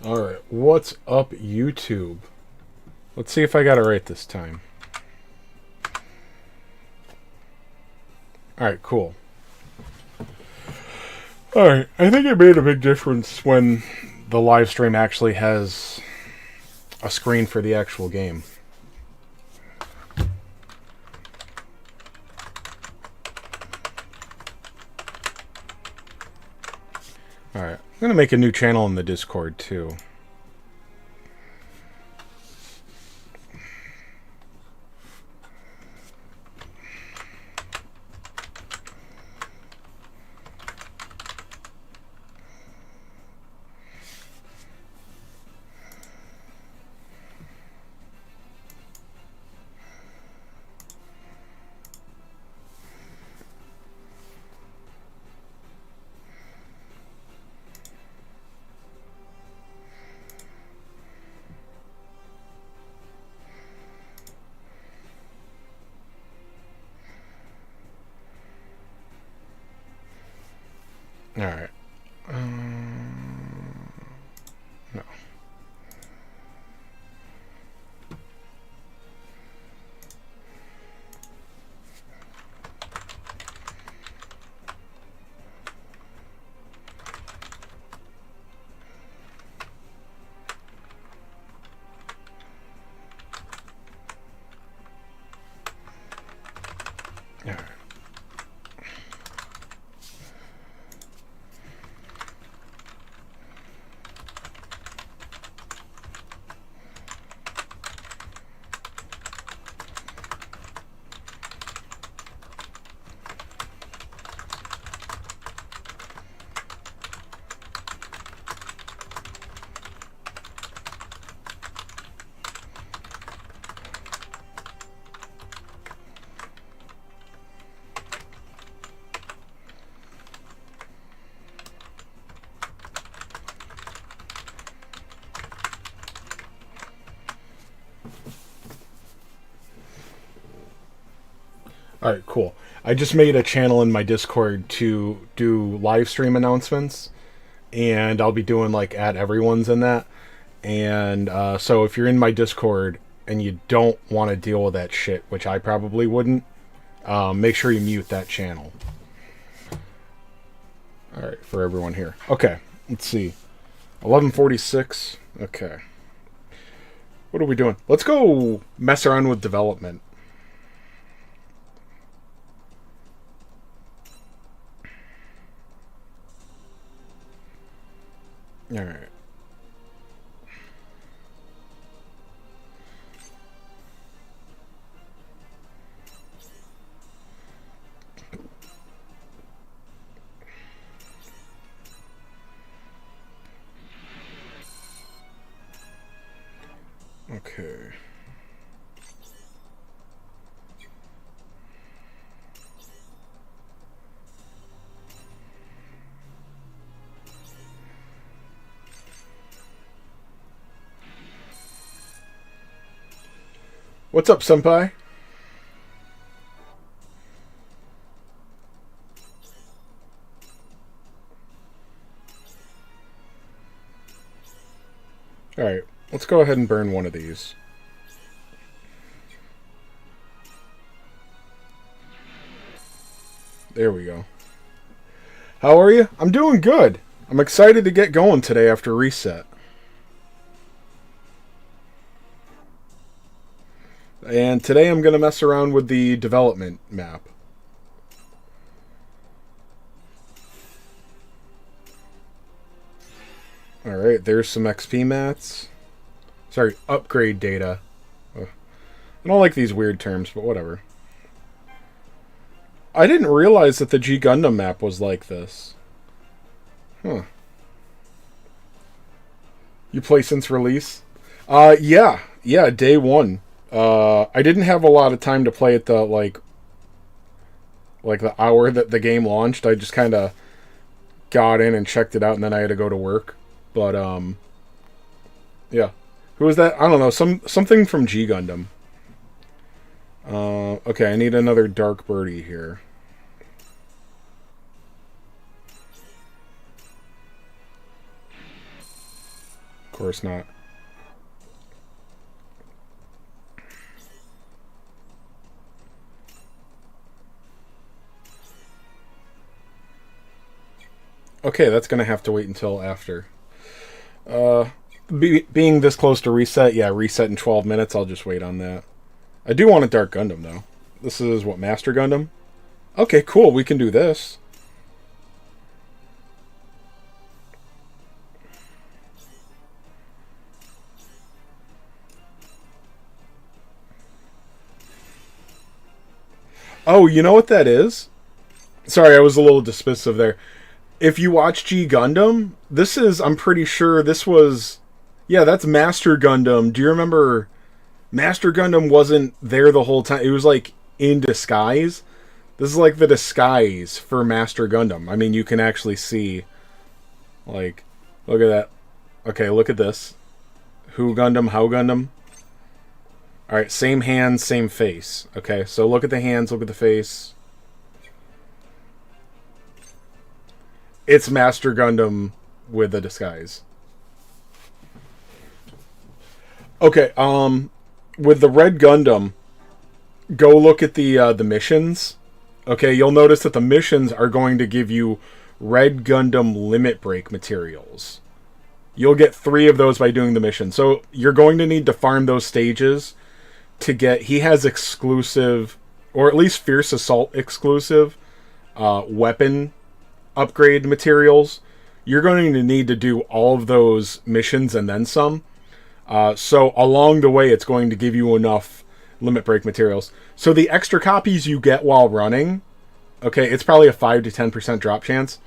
Alright, what's up, YouTube? Let's see if I got it right this time. Alright, cool. Alright, I think it made a big difference when the live stream actually has a screen for the actual game. Alright, I'm going to make a new channel in the Discord, too. Alright. No. Alright. Alright, cool. I just made a channel in my Discord to do live stream announcements, and I'll be doing like at everyone's in that. And so if you're in my Discord and you don't want to deal with that shit, which I probably wouldn't, make sure you mute that channel. Alright, for everyone here. Okay, let's see. 11:46. Okay. What are we doing? Let's go mess around with development. Alright. Okay. What's up, senpai? Alright, let's go ahead and burn one of these. There we go. How are you? I'm doing good. I'm excited to get going today after reset. And today I'm going to mess around with the development map. Alright, there's some XP mats. Sorry, upgrade data. I don't like these weird terms, but whatever. I didn't realize that the G Gundam map was like this. Huh. You play since release? Yeah, day one. I didn't have a lot of time to play it the like the hour that the game launched. I just kind of got in and checked it out, and then I had to go to work. But yeah. Who was that? I don't know. Something from G Gundam. Okay, I need another dark birdie here. course not. Okay, that's going to have to wait until after. Being this close to reset, yeah, reset in 12 minutes, I'll just wait on that. I do want a Dark Gundam, though. This is, what, Master Gundam? Okay, cool, we can do this. Oh, you know what that is? Sorry, I was a little dismissive there. If you watch G Gundam, this is, I'm pretty sure this was, yeah, that's Master Gundam. Do you remember Master Gundam wasn't there the whole time? It was like in disguise. This is like the disguise for Master Gundam. I mean, you can actually see, like, look at that. Okay, look at this. Who Gundam, how Gundam. Alright, same hands, same face. Okay, so look at the hands, look at the face. It's Master Gundam with a disguise. Okay, with the Red Gundam, go look at the missions. Okay, you'll notice that the missions are going to give you Red Gundam limit break materials. You'll get 3 of those by doing the mission. So you're going to need to farm those stages to get... He has exclusive, or at least Fierce Assault exclusive, weapon upgrade materials. You're going to need to do all of those missions and then some. So along the way, it's going to give you enough limit break materials. So the extra copies you get while running, okay, it's probably a 5 to 10% drop chance.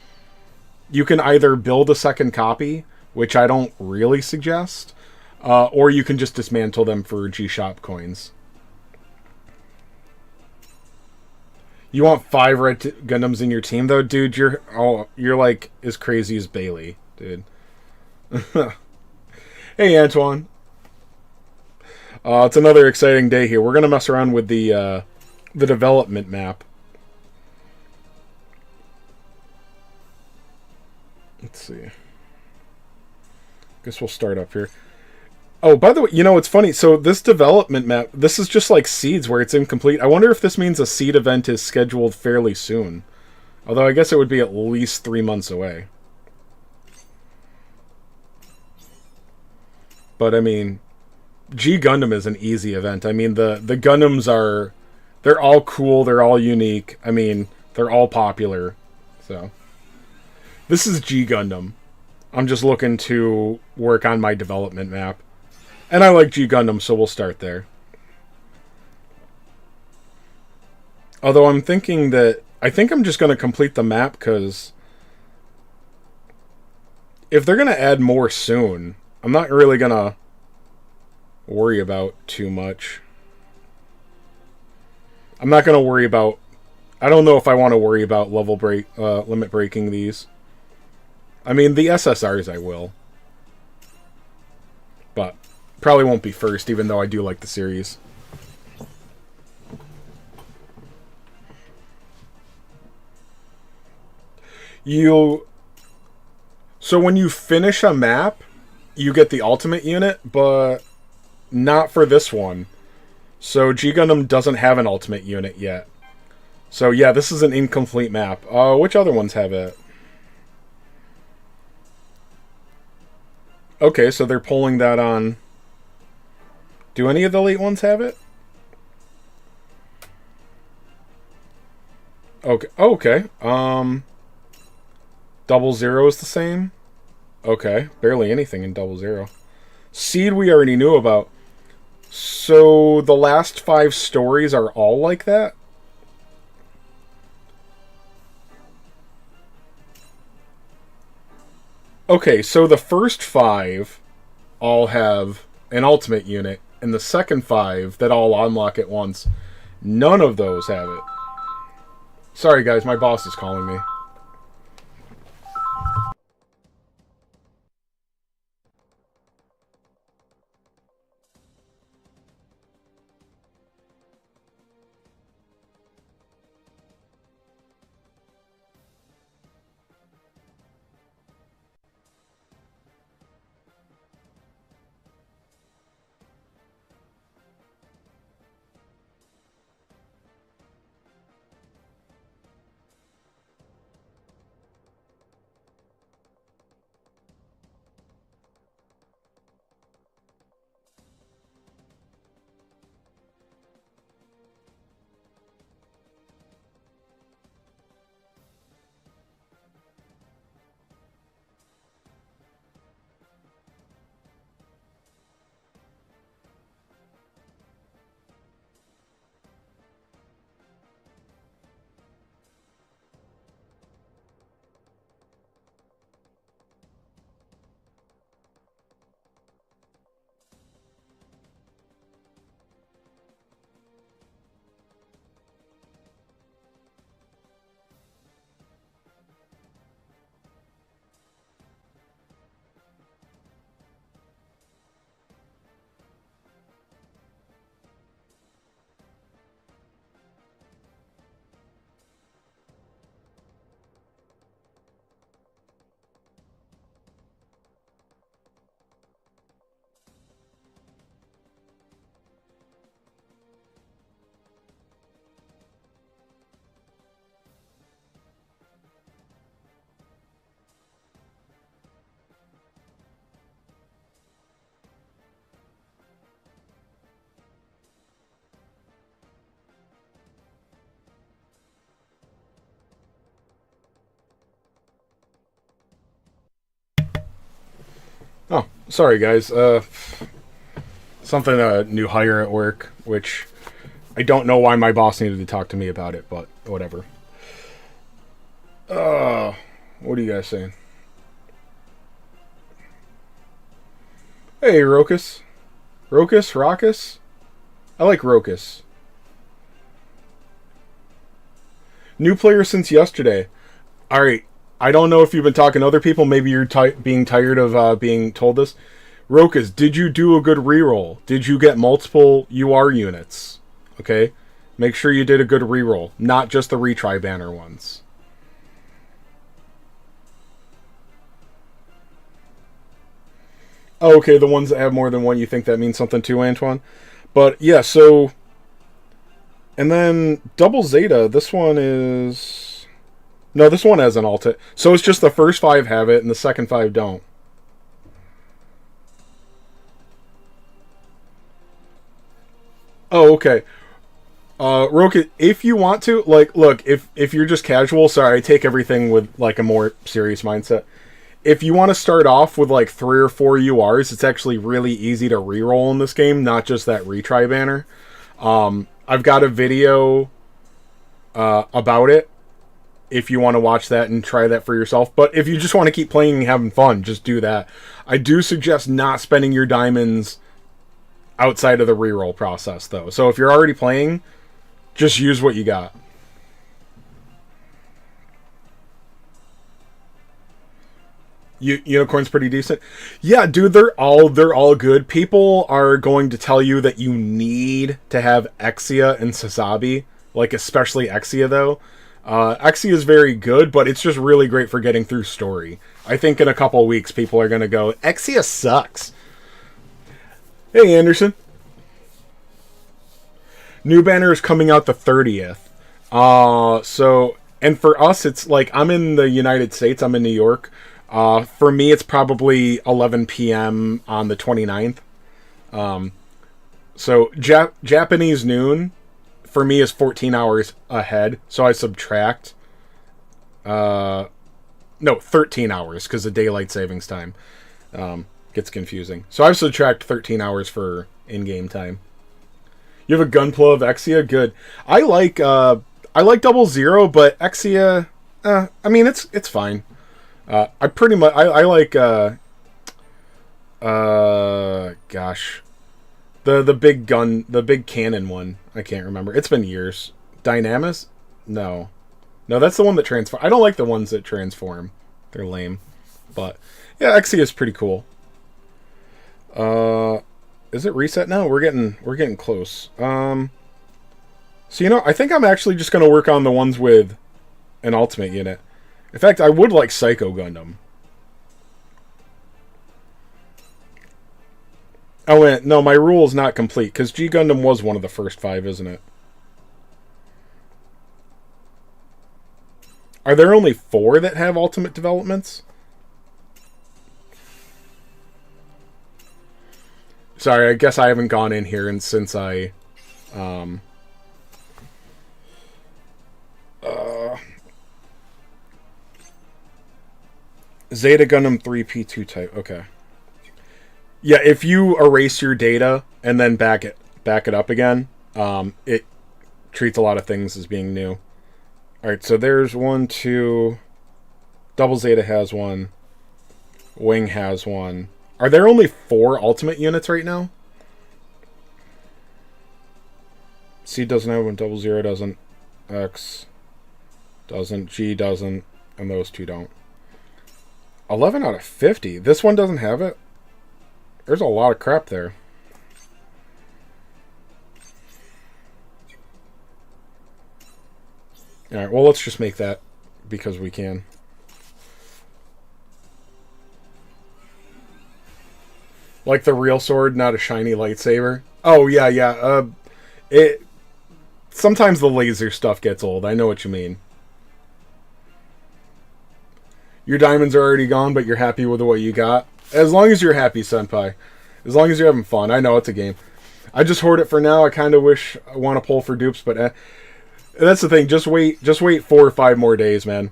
You can either build a second copy, which I don't really suggest, or you can just dismantle them for G-Shop coins. You want 5 Red Gundams in your team, though? Dude, you're like as crazy as Bailey, dude. Hey, Antoine. It's another exciting day here. We're going to mess around with the development map. Let's see. Guess we'll start up here. Oh, by the way, you know, it's funny. So this development map, this is just like seeds where it's incomplete. I wonder if this means a seed event is scheduled fairly soon. Although I guess it would be at least 3 months away. But, I mean, G Gundam is an easy event. I mean, the Gundams are... They're all cool. They're all unique. I mean, they're all popular. So, this is G Gundam. I'm just looking to work on my development map. And I like G Gundam, so we'll start there. Although I'm thinking that... I think I'm just going to complete the map, because... if they're going to add more soon, I'm not really going to worry about too much. I'm not going to worry about... I don't know if I want to worry about limit breaking these. I mean, the SSRs I will. But probably won't be first, even though I do like the series. So when you finish a map, you get the ultimate unit, but not for this one. So G Gundam doesn't have an ultimate unit yet. So yeah, this is an incomplete map. Which other ones have it? Okay, so they're pulling that on... Do any of the late ones have it? Okay. Oh, okay. 00 is the same? Okay. Barely anything in 00. Seed we already knew about. So the last 5 stories are all like that? Okay, so the first 5 all have an ultimate unit, and the second 5 that all unlock at once, none of those have it. Sorry guys, my boss is calling me. Sorry, guys. Something a new hire at work, which I don't know why my boss needed to talk to me about it, but whatever. What are you guys saying? Hey, Rokus. Rokus? I like Rokus. New player since yesterday. Alright, I don't know if you've been talking to other people. Maybe you're being tired of being told this. Rokus, did you do a good reroll? Did you get multiple UR units? Okay? Make sure you did a good reroll, not just the retry banner ones. Oh, okay, the ones that have more than one, you think that means something too, Antoine? But, yeah, so... And then Double Zeta, this one is... No, this one has an alt. So it's just the first 5 have it, and the second 5 don't. Oh, okay. Roka, if you want to, like, look, if you're just casual, sorry, I take everything with, like, a more serious mindset. If you want to start off with, like, 3 or 4 URs, it's actually really easy to reroll in this game, not just that retry banner. I've got a video about it, if you want to watch that and try that for yourself. But if you just want to keep playing and having fun, just do that. I do suggest not spending your diamonds outside of the reroll process, though. So if you're already playing, just use what you got. Unicorn's pretty decent. Yeah, dude, they're all good. People are going to tell you that you need to have Exia and Sasabi, like especially Exia though. Exia is very good, but it's just really great for getting through story. I think in a couple weeks people are going to go, Exia sucks. Hey, Anderson. New banner is coming out the 30th. And for us, it's like, I'm in the United States, I'm in New York. For me, it's probably 11 p.m. on the 29th. So Japanese noon for me is 14 hours ahead. So I subtract, 13 hours because of daylight savings time. Gets confusing. So I subtract 13 hours for in-game time. You have a Gunpla of Exia? Good. I like Double Zero, but Exia, I mean, it's fine. I pretty much I like gosh, the big cannon one. I can't remember. It's been years. Dynamis? No, that's the one that transform. I don't like the ones that transform. They're lame. But yeah, Exia is pretty cool. Is it reset now? We're getting close. So I think I'm actually just gonna work on the ones with an ultimate unit. In fact, I would like Psycho Gundam. Oh, wait, no, my rule is not complete, because G Gundam was one of the first 5, isn't it? Are there only 4 that have ultimate developments? Sorry, I guess I haven't gone in here since I... Zeta Gundam 3 P2 type. Okay. Yeah, if you erase your data and then back it up again, it treats a lot of things as being new. Alright, so there's 1, 2... Double Zeta has 1. Wing has 1. Are there only 4 ultimate units right now? C doesn't have one, Double Zero doesn't. X doesn't, G doesn't, and those 2 don't. 11 out of 50. This one doesn't have it? There's a lot of crap there. Alright, well, let's just make that because we can. Like the real sword, not a shiny lightsaber. Oh, yeah. Sometimes the laser stuff gets old. I know what you mean. Your diamonds are already gone, but you're happy with what you got. As long as you're happy, Senpai. As long as you're having fun. I know it's a game. I just hoard it for now. I kind of wish I want to pull for dupes, but that's the thing. Just wait 4 or 5 more days, man.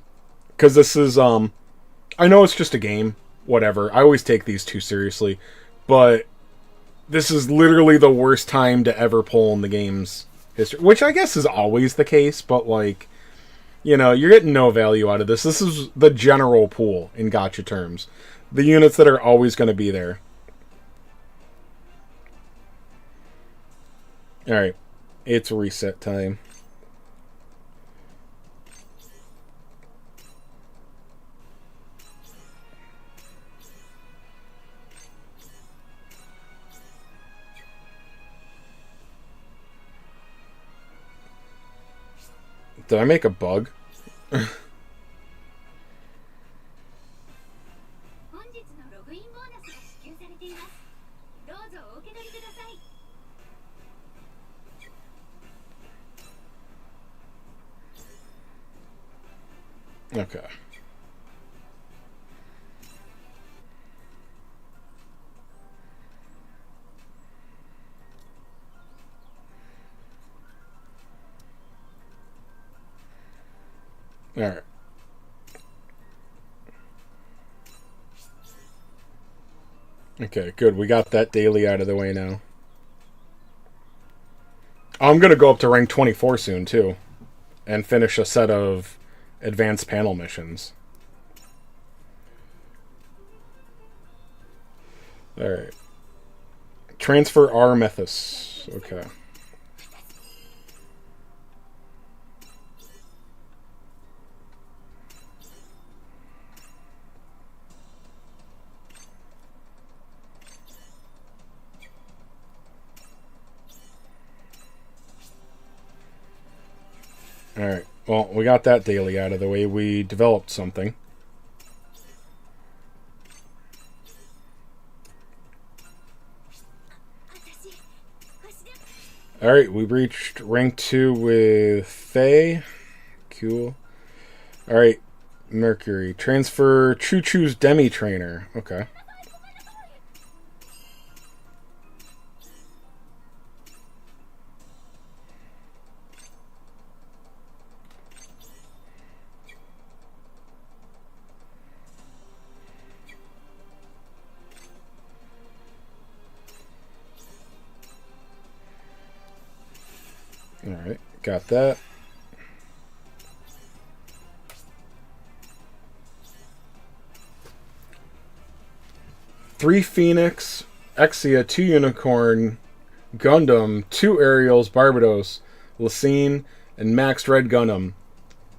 Because this is, I know it's just a game, whatever. I always take these too seriously. But this is literally the worst time to ever pull in the game's history. Which I guess is always the case, but like, you know, you're getting no value out of this. This is the general pool in gacha terms. The units that are always going to be there. Alright. It's reset time. Did I make a bug? Okay. Alright. Okay, good. We got that daily out of the way now. I'm going to go up to rank 24 soon, too. And finish a set of advanced panel missions. Alright. Transfer Armethus. Okay. Alright, well, we got that daily out of the way. We developed something. Alright, we reached rank 2 with Faye. Cool. Alright, Mercury. Transfer Choo Choo's Demi Trainer. Okay. Alright, got that. Three Phoenix, Exia, 2 Unicorn, Gundam, 2 Aerials, Barbados, Lysine, and Maxed Red Gundam.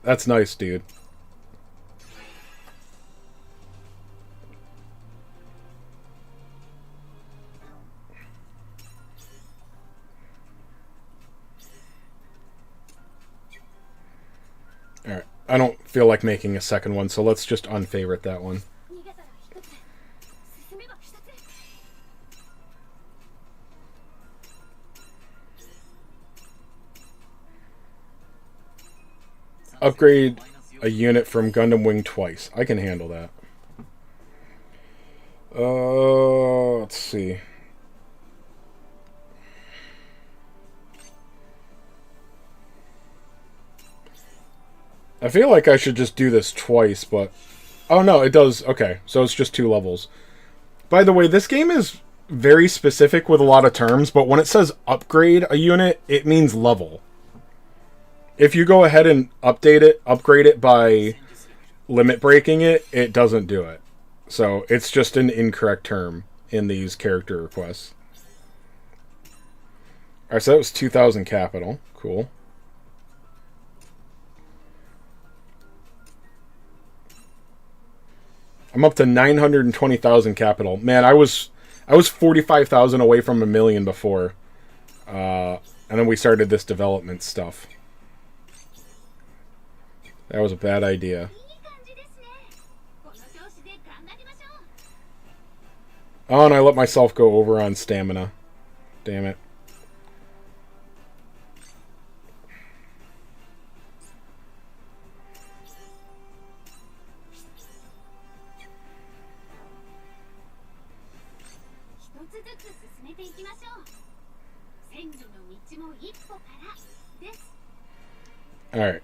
That's nice, dude. Alright, I don't feel like making a second one, so let's just unfavorite that one. Upgrade a unit from Gundam Wing twice. I can handle that. Let's see. I feel like I should just do this twice, but... Oh, no, it does. Okay, so it's just 2 levels. By the way, this game is very specific with a lot of terms, but when it says upgrade a unit, it means level. If you go ahead and upgrade it by limit breaking it, it doesn't do it. So it's just an incorrect term in these character requests. Alright, so that was 2,000 capital. Cool. I'm up to 920,000 capital. Man, I was 45,000 away from 1,000,000 before. And then we started this development stuff. That was a bad idea. Oh, and I let myself go over on stamina. Damn it. Alright.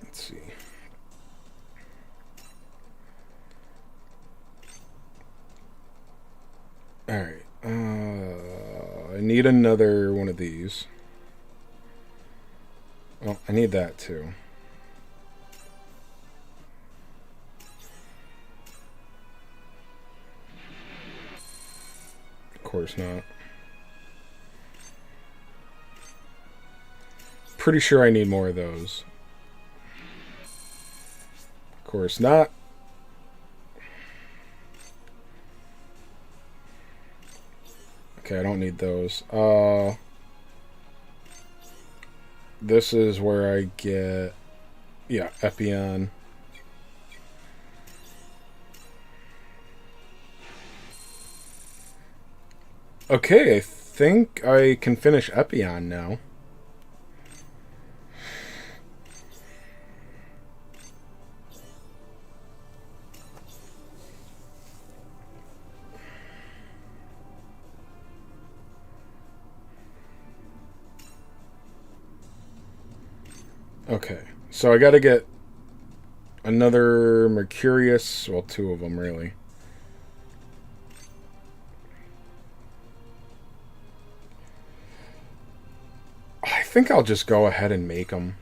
Let's see. Alright. I need another one of these. Oh, I need that too. Of course not. Pretty sure I need more of those. Of course not. Okay, I don't need those. This is where I get... Yeah, Epion. Okay, I think I can finish Epion now. Okay, so I gotta get another Mercurius. Well, two of them, really. I think I'll just go ahead and make them.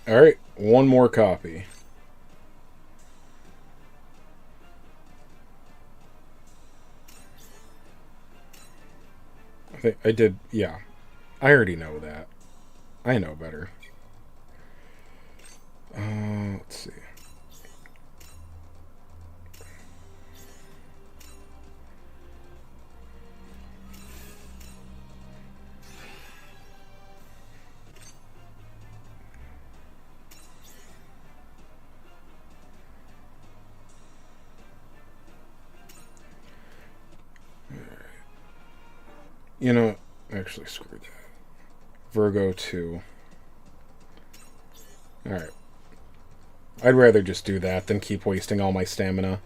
Alright, one more copy. I think I did, yeah. I already know that. I know better. Let's see. You know, actually, screw that. Virgo 2. Alright. I'd rather just do that than keep wasting all my stamina.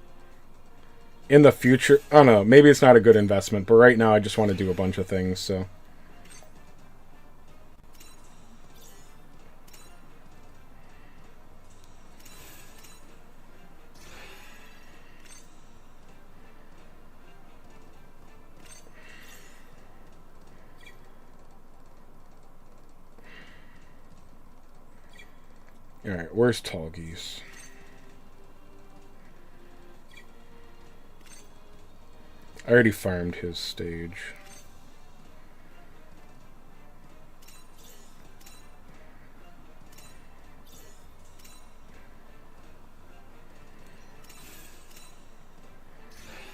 In the future, I don't know, maybe it's not a good investment, but right now I just want to do a bunch of things, so... Alright, where's Tall Geese? I already farmed his stage.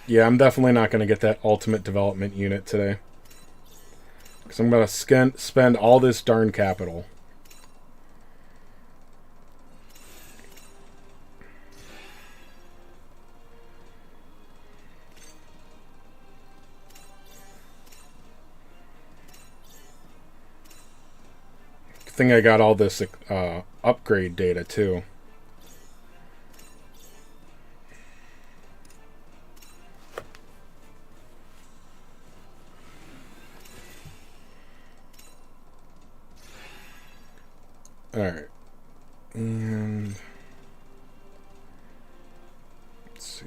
Yeah, I'm definitely not going to get that ultimate development unit today. Because I'm going to spend all this darn capital. I think I got all this upgrade data too. Alright. And... let's see.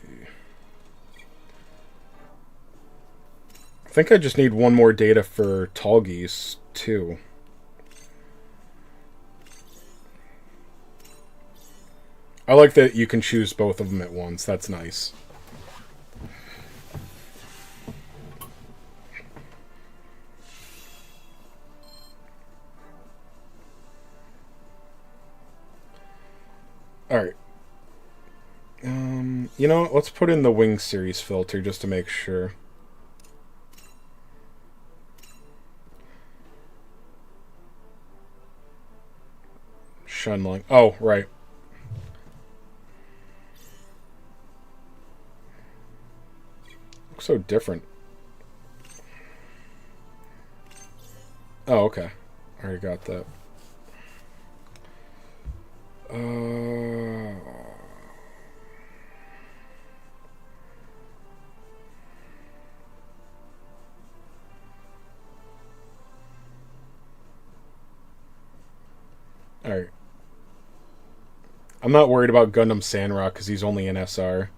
I think I just need one more data for Tall Geese too. I like that you can choose both of them at once. That's nice. Alright. You know what? Let's put in the Wing Series filter just to make sure. Shunling. Oh, right. Looks so different. Oh, okay. I already got that. Uh... Alright. I'm not worried about Gundam Sandrock because he's only an SR.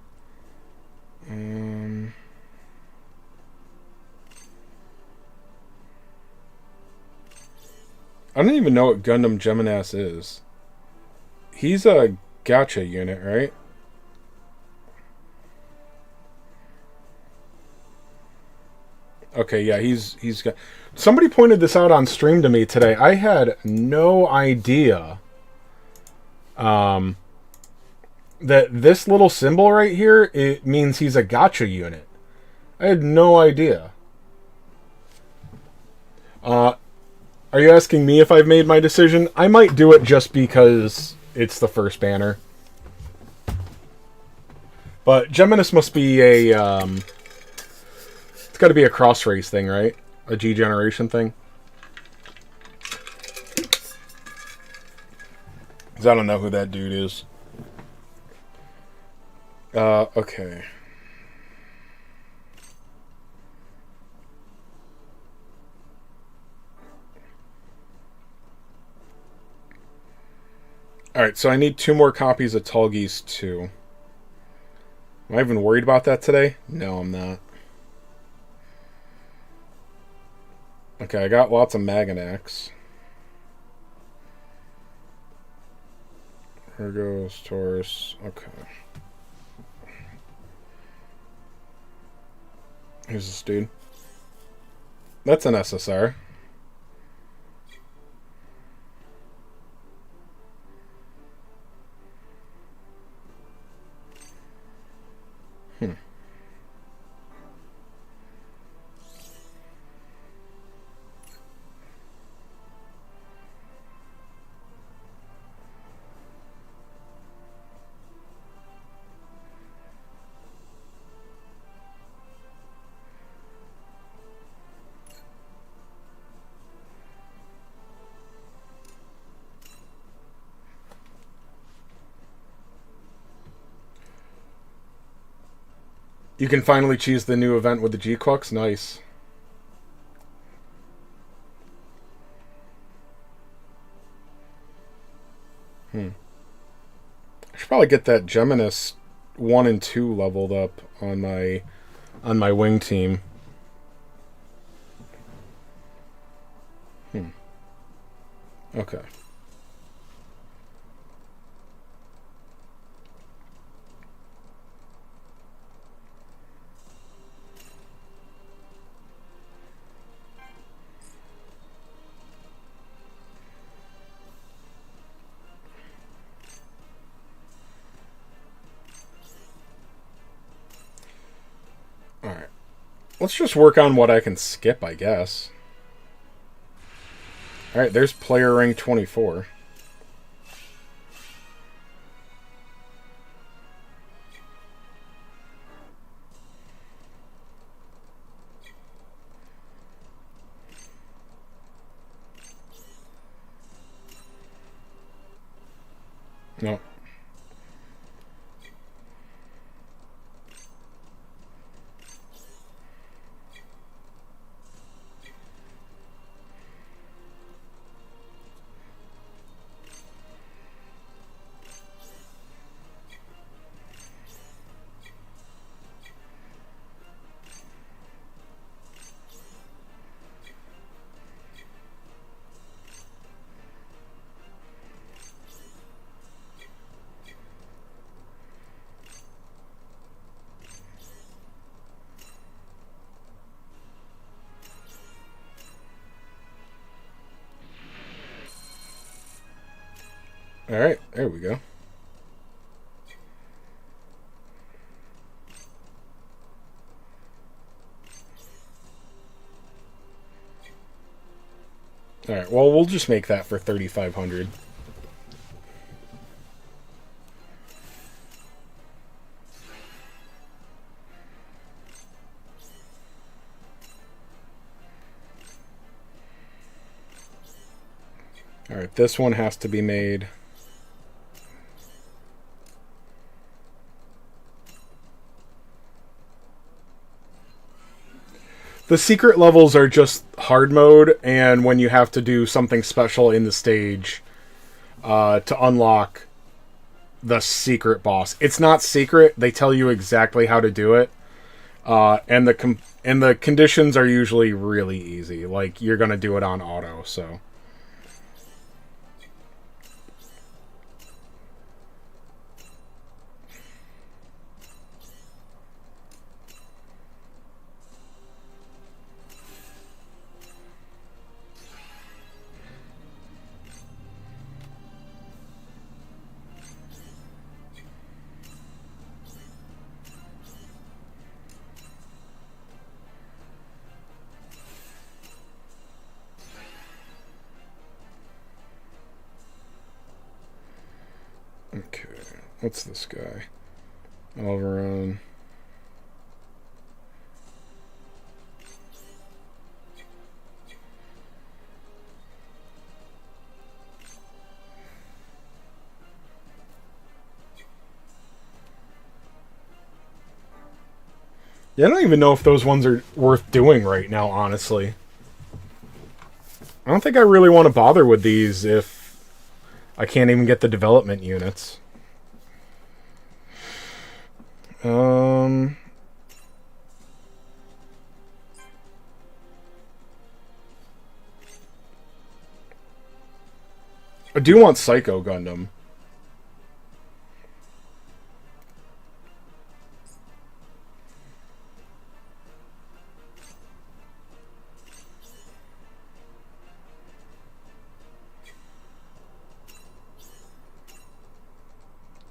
I don't even know what Gundam Geminas is. He's a gacha unit, right? Okay, yeah, he's got. Somebody pointed this out on stream to me today. I had no idea that this little symbol right here, it means he's a gacha unit. I had no idea. Are you asking me if I've made my decision? I might do it just because it's the first banner. But Geminis must be a it's got to be a cross race thing, right? A G generation thing. Because I don't know who that dude is. Okay. Alright, so I need 2 more copies of Tallgeese 2. Am I even worried about that today? No, I'm not. Okay, I got lots of Maganax. Here goes Taurus. Okay. Here's this dude. That's an SSR. You can finally choose the new event with the G-Quux. Nice. I should probably get that Geminis 1 and 2 leveled up on my wing team. Okay. Alright. Let's just work on what I can skip, I guess. Alright, there's player rank 24. No. Alright, there we go. Alright, well, we'll just make that for 3,500. Alright, this one has to be made. The secret levels are just hard mode, and when you have to do something special in the stage to unlock the secret boss. It's not secret. They tell you exactly how to do it, and the conditions are usually really easy. Like you're gonna do it on auto, so. Okay, what's this guy? Overrun. Yeah, I don't even know if those ones are worth doing right now, honestly. I don't think I really want to bother with these if I can't even get the development units. I do want Psycho Gundam.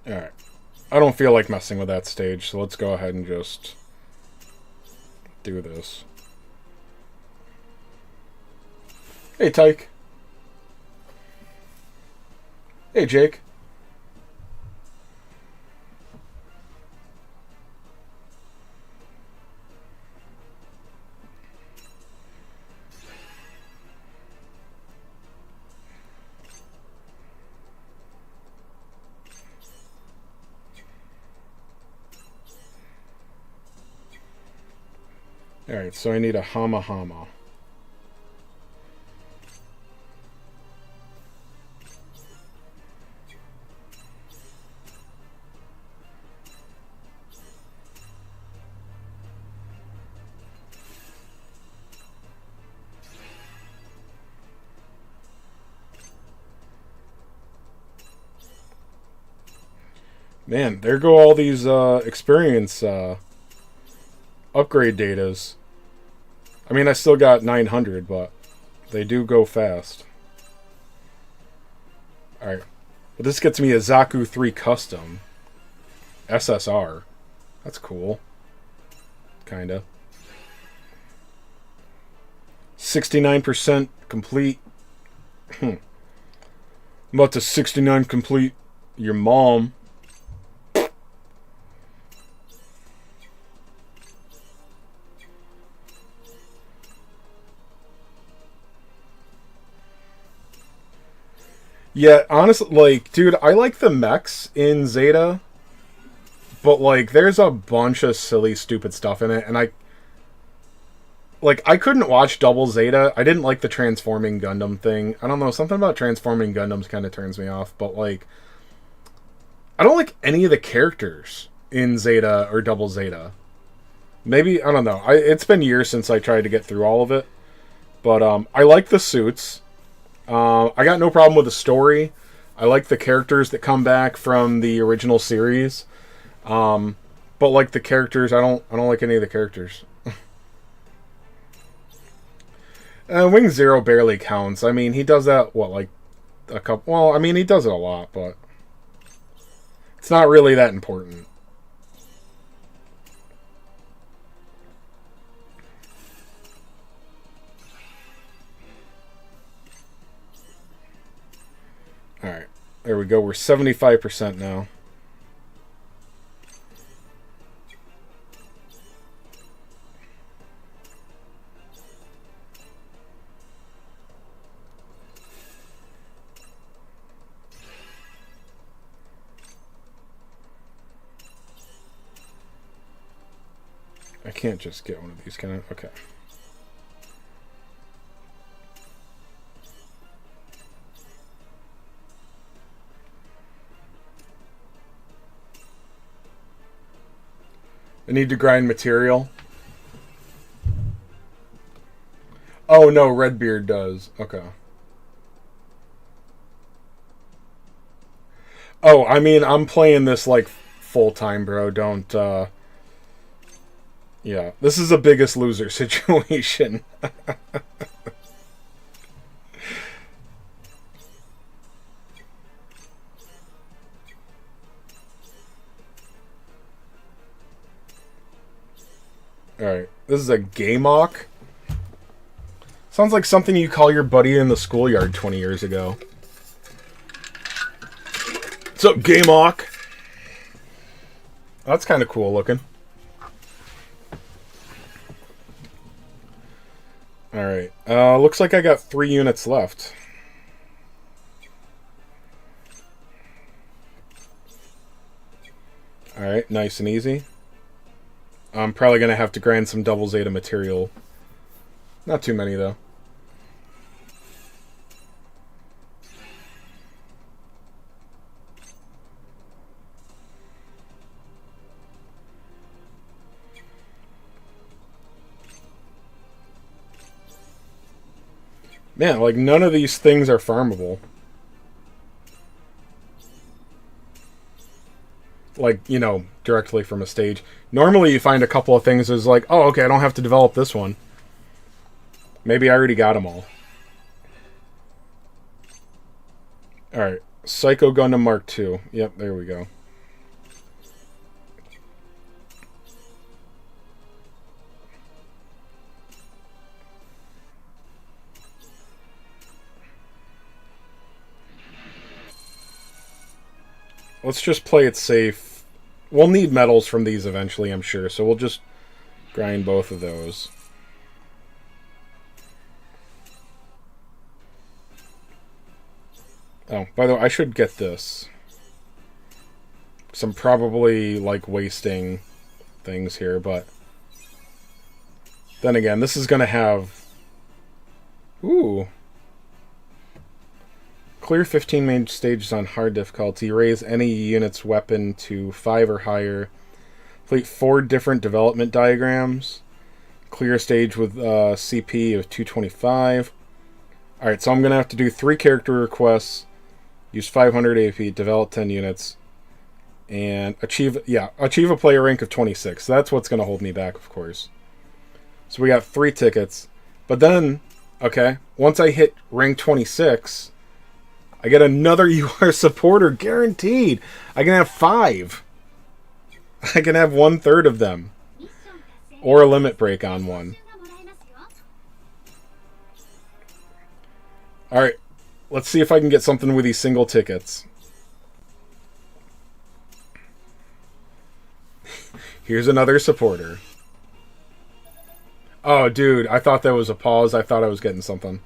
Alright. I don't feel like messing with that stage, so let's go ahead and just do this. Hey, Tyke. Hey, Jake. Alright, so I need a Hama Hama. Man, there go all these experience upgrade datas. I mean, I still got 900, but they do go fast. Alright. But this gets me a Zaku 3 Custom. SSR. That's cool. Kinda. 69% complete. I'm about to 69 complete your mom. Yeah, honestly, like, dude, I like the mechs in Zeta, but, like, there's a bunch of silly, stupid stuff in it, and I couldn't watch Double Zeta. I didn't like the transforming Gundam thing. I don't know, something about transforming Gundams kind of turns me off, but, like, I don't like any of the characters in Zeta or Double Zeta. Maybe, I don't know. It's been years since I tried to get through all of it, but, I like the suits. I got no problem with the story. I like the characters that come back from the original series. But like the characters, I don't like any of the characters. Wing Zero barely counts. I mean, he does that like a couple. Well, I mean, he does it a lot, but it's not really that important. All right, there we go. We're 75% now. I can't just get one of these, can I? Okay. I need to grind material. Oh no, Redbeard does. Okay. Oh, I mean, I'm playing this like full time, bro. Don't. Yeah, this is a Biggest Loser situation. All right, this is a Gameok. Sounds like something you call your buddy in the schoolyard 20 years ago. What's up, Gameok? That's kind of cool looking. Alright. Looks like I got 3 units left. Alright, nice and easy. I'm probably going to have to grind some double Zeta material. Not too many, though. Man, like, none of these things are farmable. Like, you know, directly from a stage. Normally you find a couple of things as like, oh, okay, I don't have to develop this one. Maybe I already got them all. Alright, Psycho Gundam Mark II. Yep, there we go. Let's just play it safe. We'll need metals from these eventually, I'm sure, so we'll just grind both of those. Oh, by the way, I should get this. So I'm probably, like, wasting things here, but... Then again, this is gonna have... Ooh. Clear 15 main stages on hard difficulty. Raise any unit's weapon to 5 or higher. Complete 4 different development diagrams. Clear stage with CP of 225. Alright, so I'm going to have to do 3 character requests. Use 500 AP. Develop 10 units. And achieve a player rank of 26. That's what's going to hold me back, of course. So we got 3 tickets. But then, okay, once I hit rank 26... I get another UR supporter guaranteed. I can have 5. I can have 1/3 of them. Or a limit break on one. Alright. Let's see if I can get something with these single tickets. Here's another supporter. Oh, dude. I thought that was a pause. I thought I was getting something.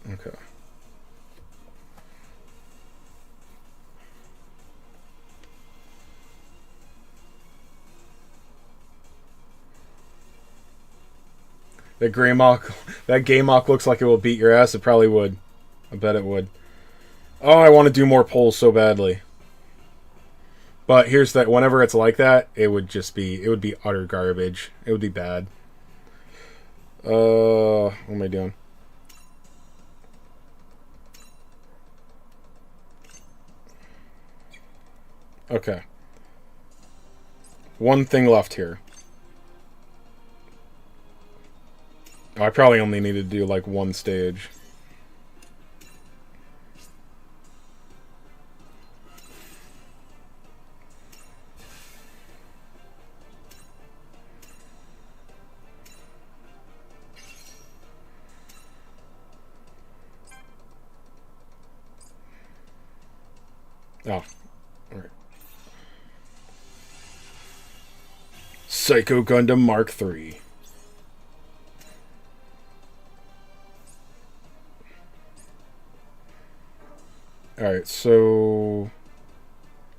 Okay. That Gameok looks like it will beat your ass. It probably would. I bet it would. Oh, I want to do more polls so badly. But here's that. Whenever it's like that, it would be utter garbage. It would be bad. What am I doing? Okay. One thing left here. Oh, I probably only need to do like 1 stage. Oh. Alright. Psycho Gundam Mark III. Alright, so...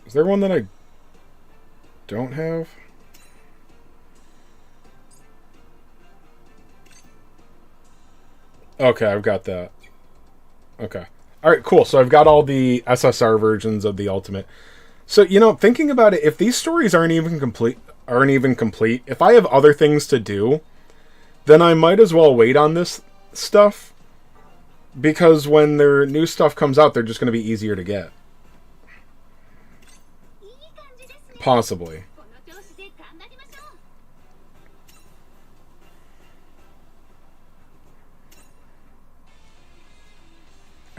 Is there one that I don't have? Okay, I've got that. Okay. All right, cool. So I've got all the SSR versions of the Ultimate. So, thinking about it, if these stories aren't even complete, if I have other things to do, then I might as well wait on this stuff because when their new stuff comes out, they're just going to be easier to get. Possibly.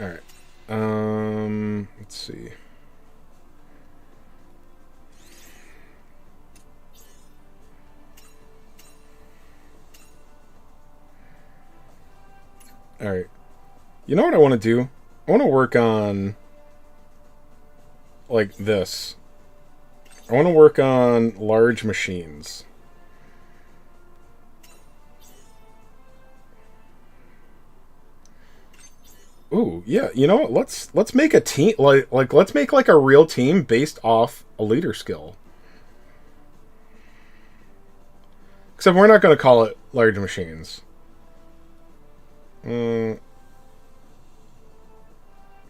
All right. Let's see. All right. You know what I want to do? I want to work on like this. I want to work on large machines. Ooh, yeah. You know what? Let's make a team like let's make like a real team based off a leader skill. Except we're not going to call it large machines. We're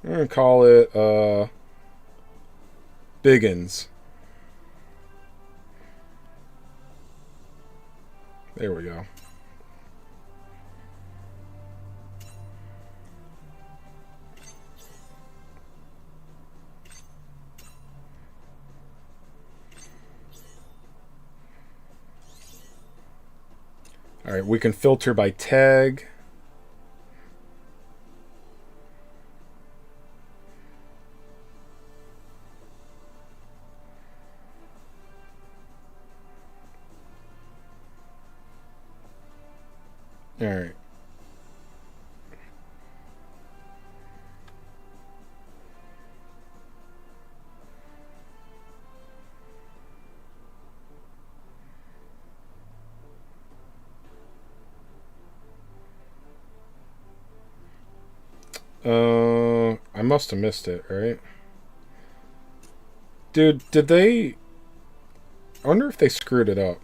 going to call it Biggins. There we go. All right, we can filter by tag. All right. I must have missed it, right? Dude, did they... I wonder if they screwed it up.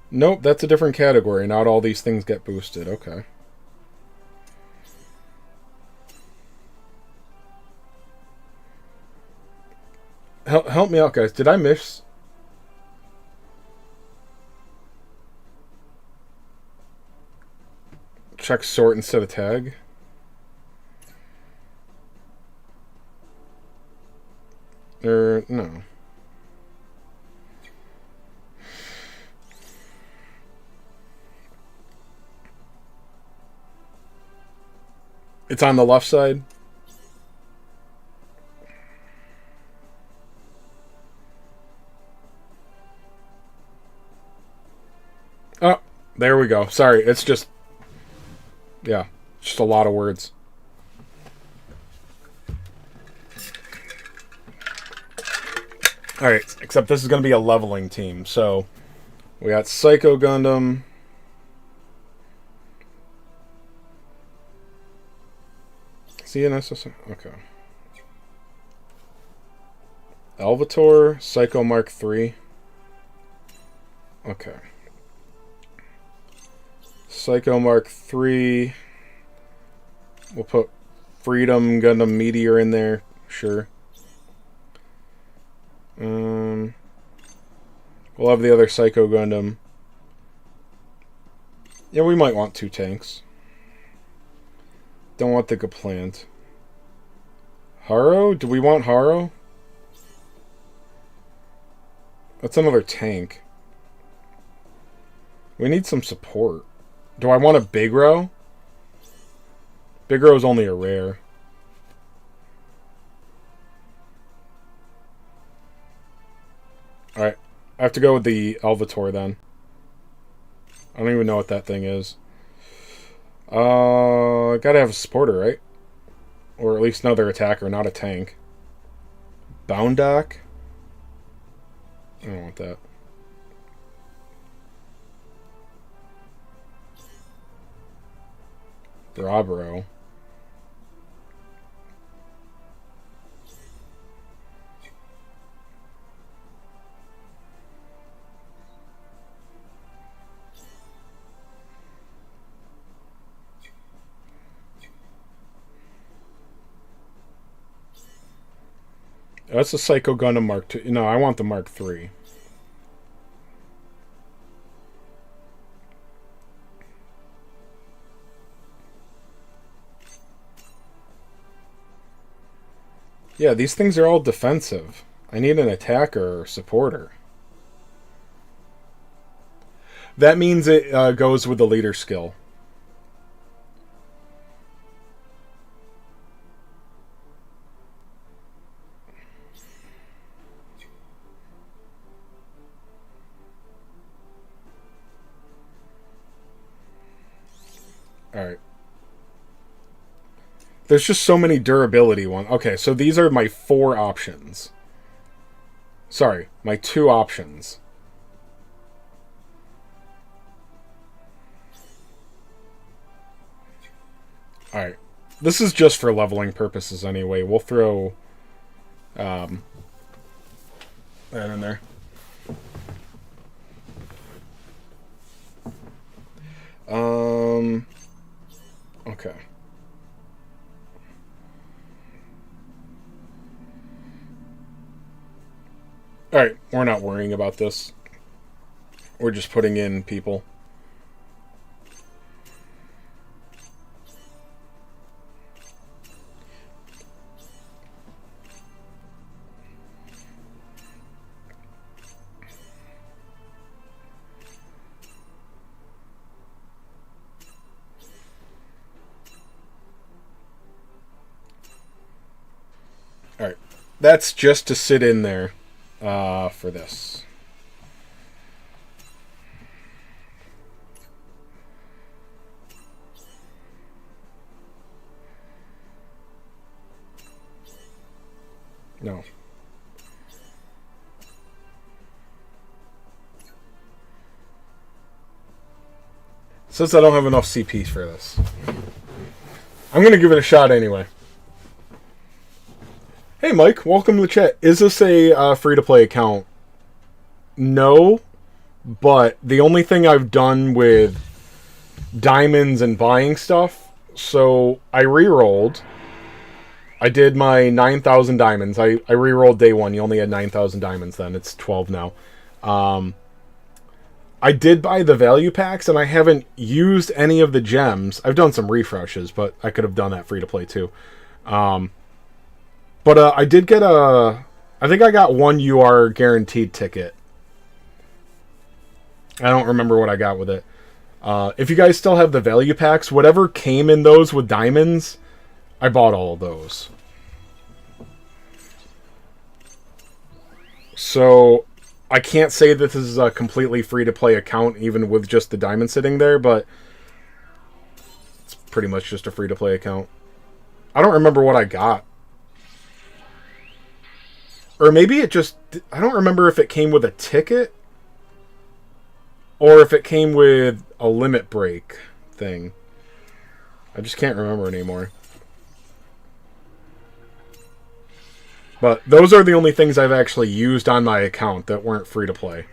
Nope, that's a different category. Not all these things get boosted. Okay. Help me out, guys. Did I miss... Check sort instead of tag? No. It's on the left side? Oh, there we go. Sorry, it's just... Yeah, just a lot of words. Alright, except this is going to be a leveling team, so... We got Psycho Gundam... CNSS... Okay. Alvator, Psycho Mark III. Okay. Psycho Mark III. We'll put Freedom Gundam Meteor in there. Sure. We'll have the other Psycho Gundam. Yeah, we might want 2 tanks. Don't want the Gaplant. Haro? Do we want Haro? That's another tank. We need some support. Do I want a Big Row? Big Row is only a rare. Alright. I have to go with the Alvator then. I don't even know what that thing is. Gotta have a supporter, right? Or at least another attacker, not a tank. Boundock? I don't want that. Brabro. That's a Psycho Gundam Mark II. No, I want the Mark III. Yeah, these things are all defensive. I need an attacker or supporter. That means it goes with the leader skill. Alright. There's just so many durability ones. Okay, so these are my 4 options. Sorry, my 2 options. Alright. This is just for leveling purposes anyway. We'll throw that in there. Okay. Alright, we're not worrying about this. We're just putting in people. Alright. That's just to sit in there for this. No. Since I don't have enough CP for this, I'm going to give it a shot anyway. Hey Mike, welcome to the chat. Is this a free-to-play account? No, but the only thing I've done with diamonds and buying stuff, so I re-rolled. I did my 9,000 diamonds. I re-rolled day 1. You only had 9,000 diamonds then. It's 12 now. I did buy the value packs, and I haven't used any of the gems. I've done some refreshes, but I could have done that free-to-play too. But I did get I think I got 1 UR guaranteed ticket. I don't remember what I got with it. If you guys still have the value packs, whatever came in those with diamonds, I bought all of those. So I can't say that this is a completely free-to-play account, even with just the diamond sitting there, but it's pretty much just a free-to-play account. I don't remember what I got. Or maybe it just... I don't remember if it came with a ticket or if it came with a limit break thing. I just can't remember anymore. But those are the only things I've actually used on my account that weren't free to play.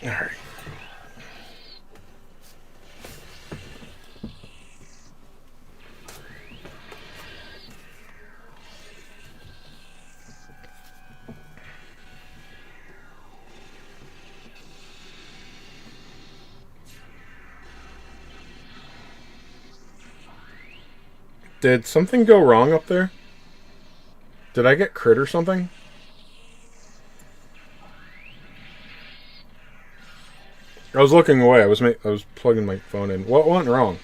Alright. Did something go wrong up there? Did I get crit or something? I was looking away. I was plugging my phone in. What went wrong?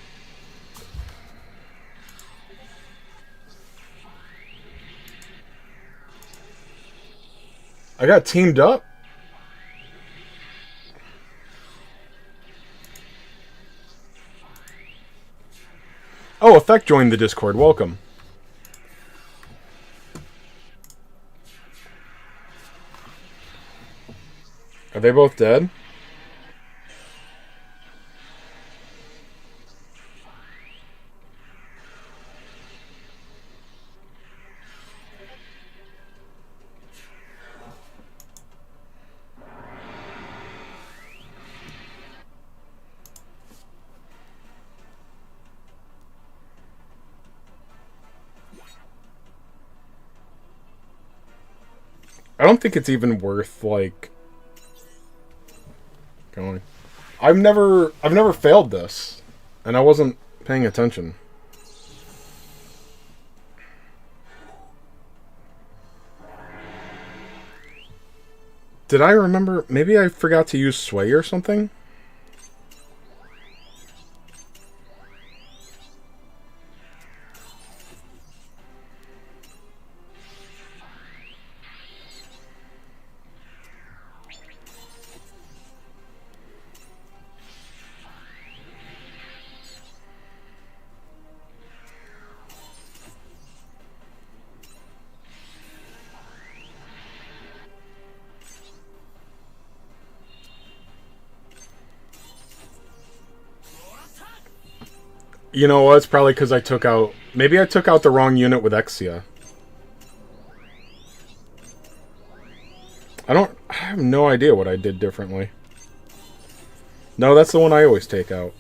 I got teamed up. Oh, Effect joined the Discord. Welcome. Are they both dead? I don't think it's even worth like going. I've never failed this, and I wasn't paying attention. Did I remember? Maybe I forgot to use sway or something. You know what? It's probably because I took out. Maybe I took out the wrong unit with Exia. I have no idea what I did differently. No, that's the one I always take out.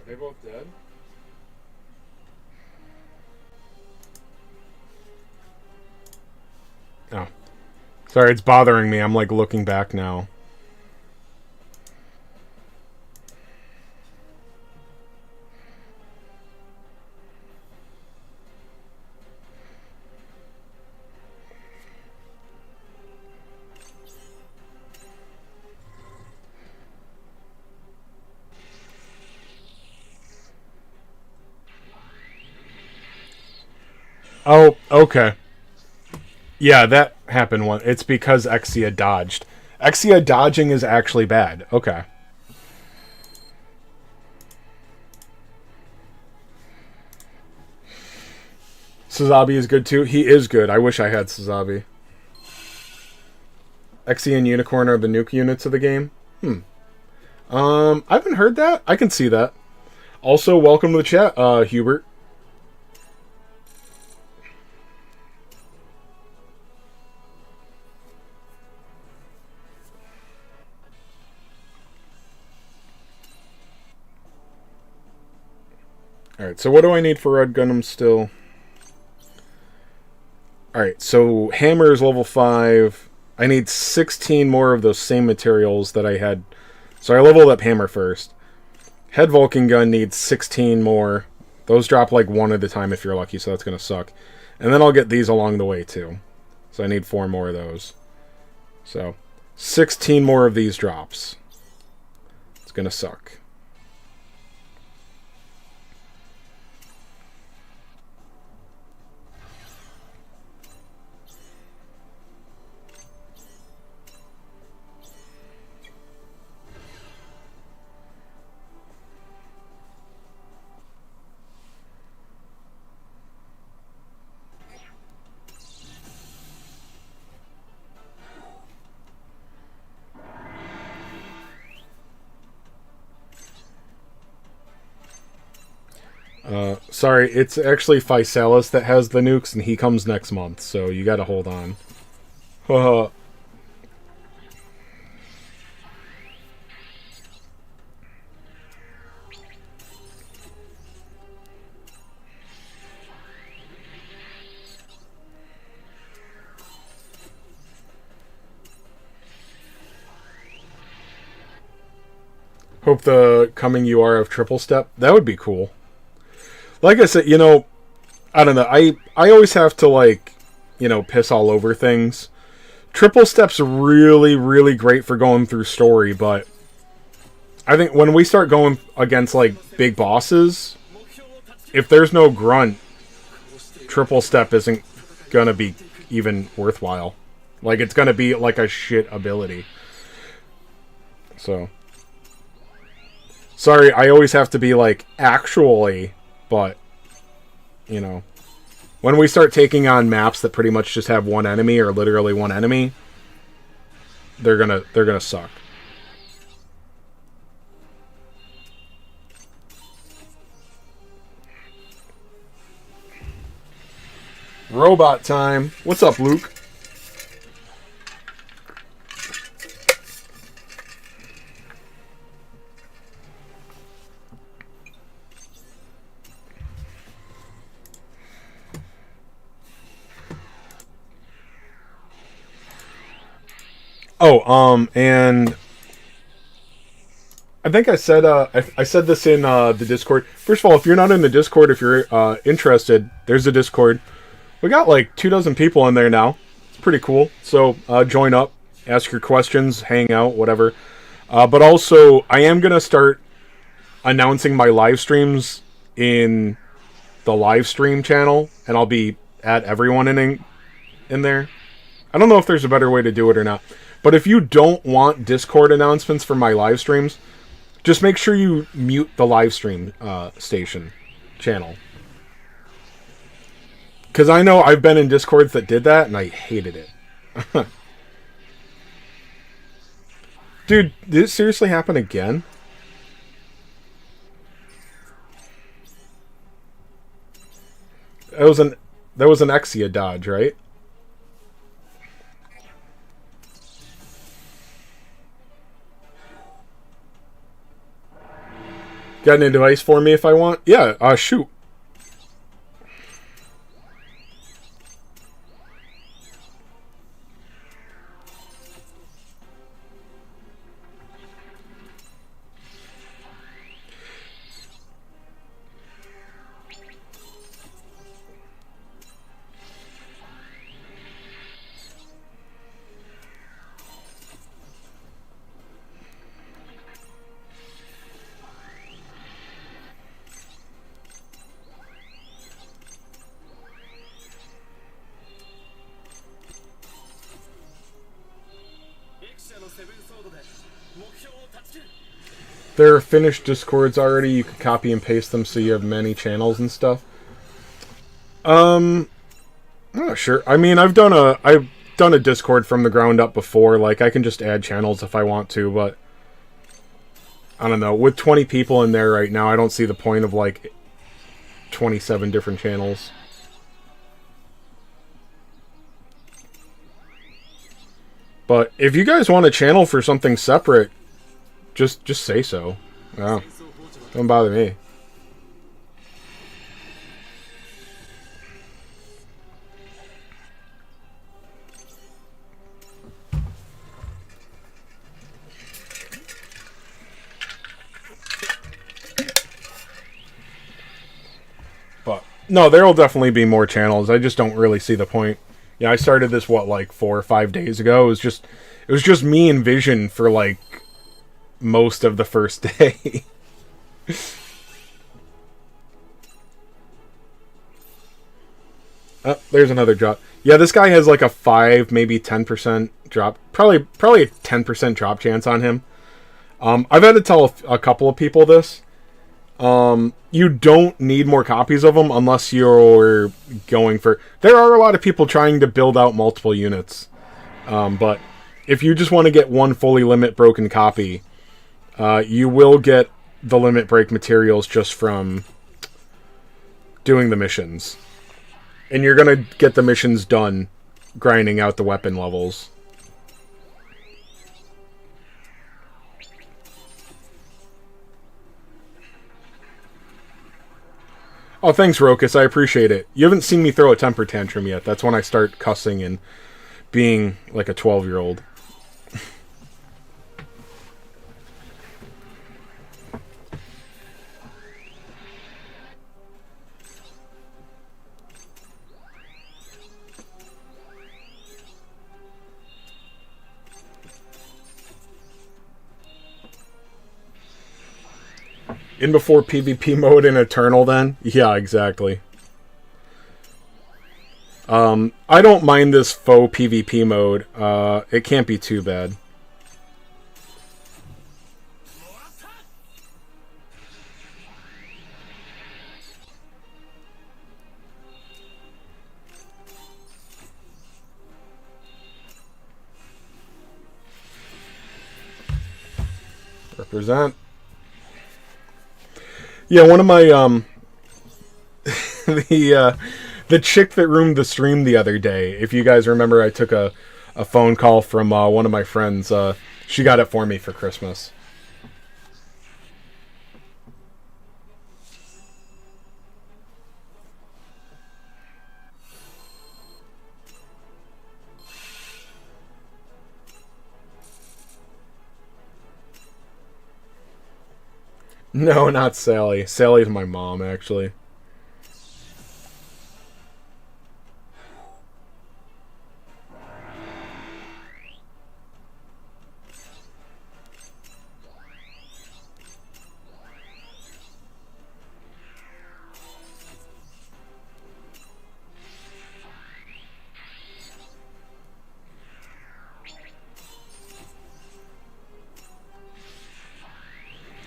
Are they both dead? Oh. Sorry, it's bothering me. I'm like looking back now. Oh, okay. Yeah, that happened once. It's because Exia dodged. Exia dodging is actually bad. Okay. Suzabi is good too. He is good. I wish I had Suzabi. Exia and Unicorn are the nuke units of the game. I haven't heard that. I can see that. Also, welcome to the chat, Hubert. Alright, so what do I need for Red Gundam still? Alright, so Hammer is level 5. I need 16 more of those same materials that I had. So I leveled up Hammer first. Head Vulcan Gun needs 16 more. Those drop like one at a time if you're lucky, so that's going to suck. And then I'll get these along the way too. So I need 4 more of those. So 16 more of these drops. It's going to suck. Sorry, it's actually Physalis that has the nukes, and he comes next month, so you gotta hold on. Hope the coming URF triple step. That would be cool. Like I said, you know, I don't know. I always have to, like, you know, piss all over things. Triple step's really, really great for going through story, but I think when we start going against, like, big bosses, if there's no grunt, triple step isn't gonna be even worthwhile. Like, it's gonna be like a shit ability. So, sorry, I always have to be like, actually, but, you know, when we start taking on maps that pretty much just have one enemy, or literally one enemy, they're gonna suck. Robot time. What's up, Luke? Oh, and I think I said I said this in the Discord. First of all, if you're not in the Discord, if you're interested, there's a Discord. We got like 24 people in there now. It's pretty cool. So join up, ask your questions, hang out, whatever. But also, I am gonna start announcing my live streams in the live stream channel, and I'll be at everyone in there. I don't know if there's a better way to do it or not. But if you don't want Discord announcements for my live streams, just make sure you mute the live stream station channel. Because I know I've been in Discords that did that, and I hated it. Dude, did it seriously happen again? That was an Exia dodge, right? Got an device for me if I want? Yeah, shoot. There are finished Discords already. You could copy and paste them so you have many channels and stuff. I'm not sure. I mean, I've done a Discord from the ground up before. Like, I can just add channels if I want to, but I don't know. With 20 people in there right now, I don't see the point of, like, 27 different channels. But if you guys want a channel for something separate, just say so. Yeah. Don't bother me. But no, there will definitely be more channels. I just don't really see the point. Yeah, I started this like 4 or 5 days ago. It was just me and Vision for like most of the first day. There's another drop. Yeah, this guy has like a 5, maybe 10% drop. Probably a 10% drop chance on him. I've had to tell a couple of people this. You don't need more copies of them unless you're going for... There are a lot of people trying to build out multiple units. But if you just want to get one fully limit broken copy, you will get the limit break materials just from doing the missions. And you're going to get the missions done grinding out the weapon levels. Oh, thanks, Rokus. I appreciate it. You haven't seen me throw a temper tantrum yet. That's when I start cussing and being like a 12-year-old. In before PvP mode in Eternal then? Yeah, exactly. I don't mind this faux PvP mode. It can't be too bad. Represent. Yeah, one of my the chick that roomed the stream the other day. If you guys remember, I took a phone call from one of my friends. She got it for me for Christmas. No, not Sally. Sally's my mom, actually.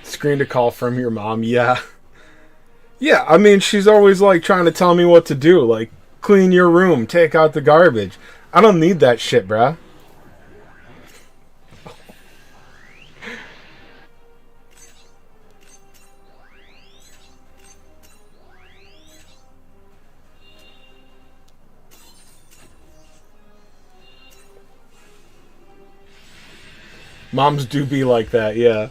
Screened a call from your mom, yeah. Yeah, I mean, she's always, like, trying to tell me what to do. Like, clean your room, take out the garbage. I don't need that shit, bruh. Moms do be like that, yeah.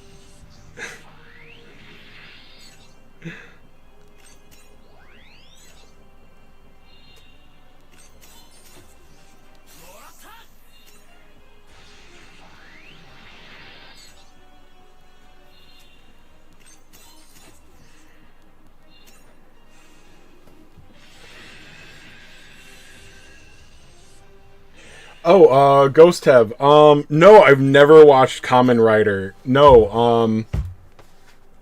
Oh, Ghost Tab. No, I've never watched Kamen Rider. No,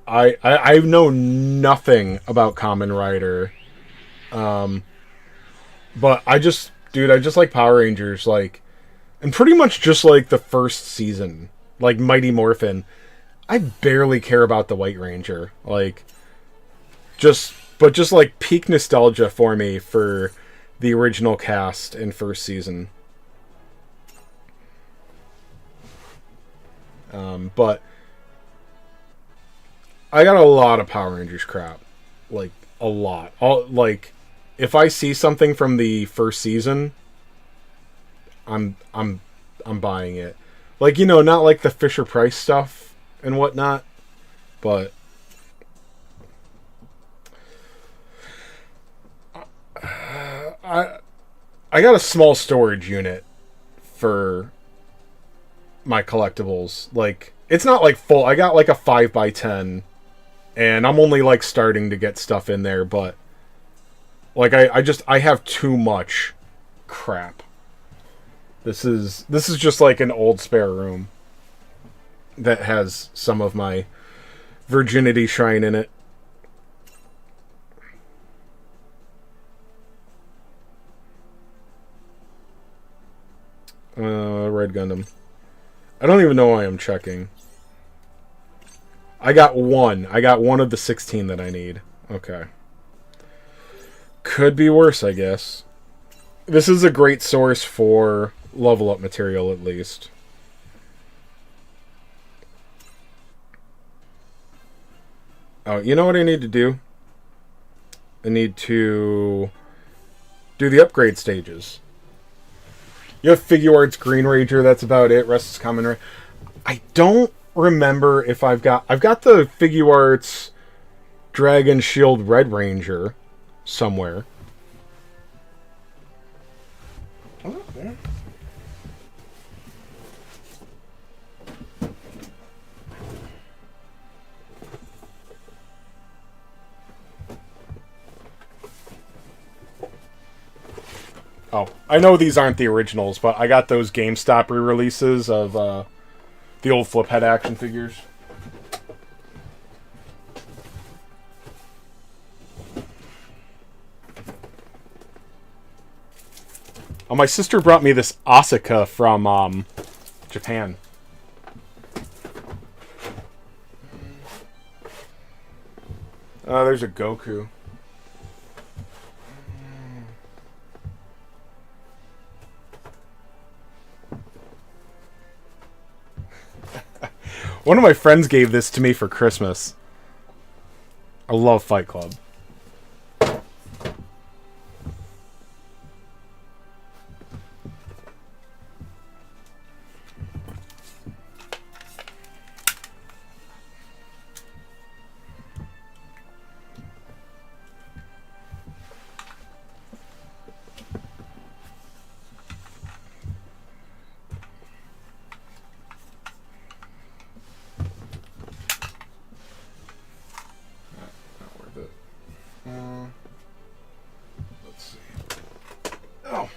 I know nothing about Kamen Rider. But dude, I just like Power Rangers, like, and pretty much just like the first season, like Mighty Morphin. I barely care about the White Ranger, like, but just like peak nostalgia for me for the original cast in first season. But I got a lot of Power Rangers crap, like a lot. Like, if I see something from the first season, I'm buying it. Like, you know, not like the Fisher Price stuff and whatnot, but I got a small storage unit for my collectibles. Like, it's not like full. I got like a 5x10, and I'm only like starting to get stuff in there, but like I have too much crap. This is just like an old spare room that has some of my virginity shrine in it. Red Gundam. I don't even know why I'm checking. I got one. I got one of the 16 that I need. Okay. Could be worse, I guess. This is a great source for level up material, at least. Oh, you know what I need to do? I need to do the upgrade stages. You have Figuarts Green Ranger, that's about it. Rest is Kamen Rider. I don't remember if I've got the Figuarts Dragon Shield Red Ranger somewhere. Oh, there. Oh, I know these aren't the originals, but I got those GameStop re-releases of the old flip head action figures. Oh, my sister brought me this Asuka from Japan. There's a Goku. One of my friends gave this to me for Christmas. I love Fight Club. Let's see. Oh.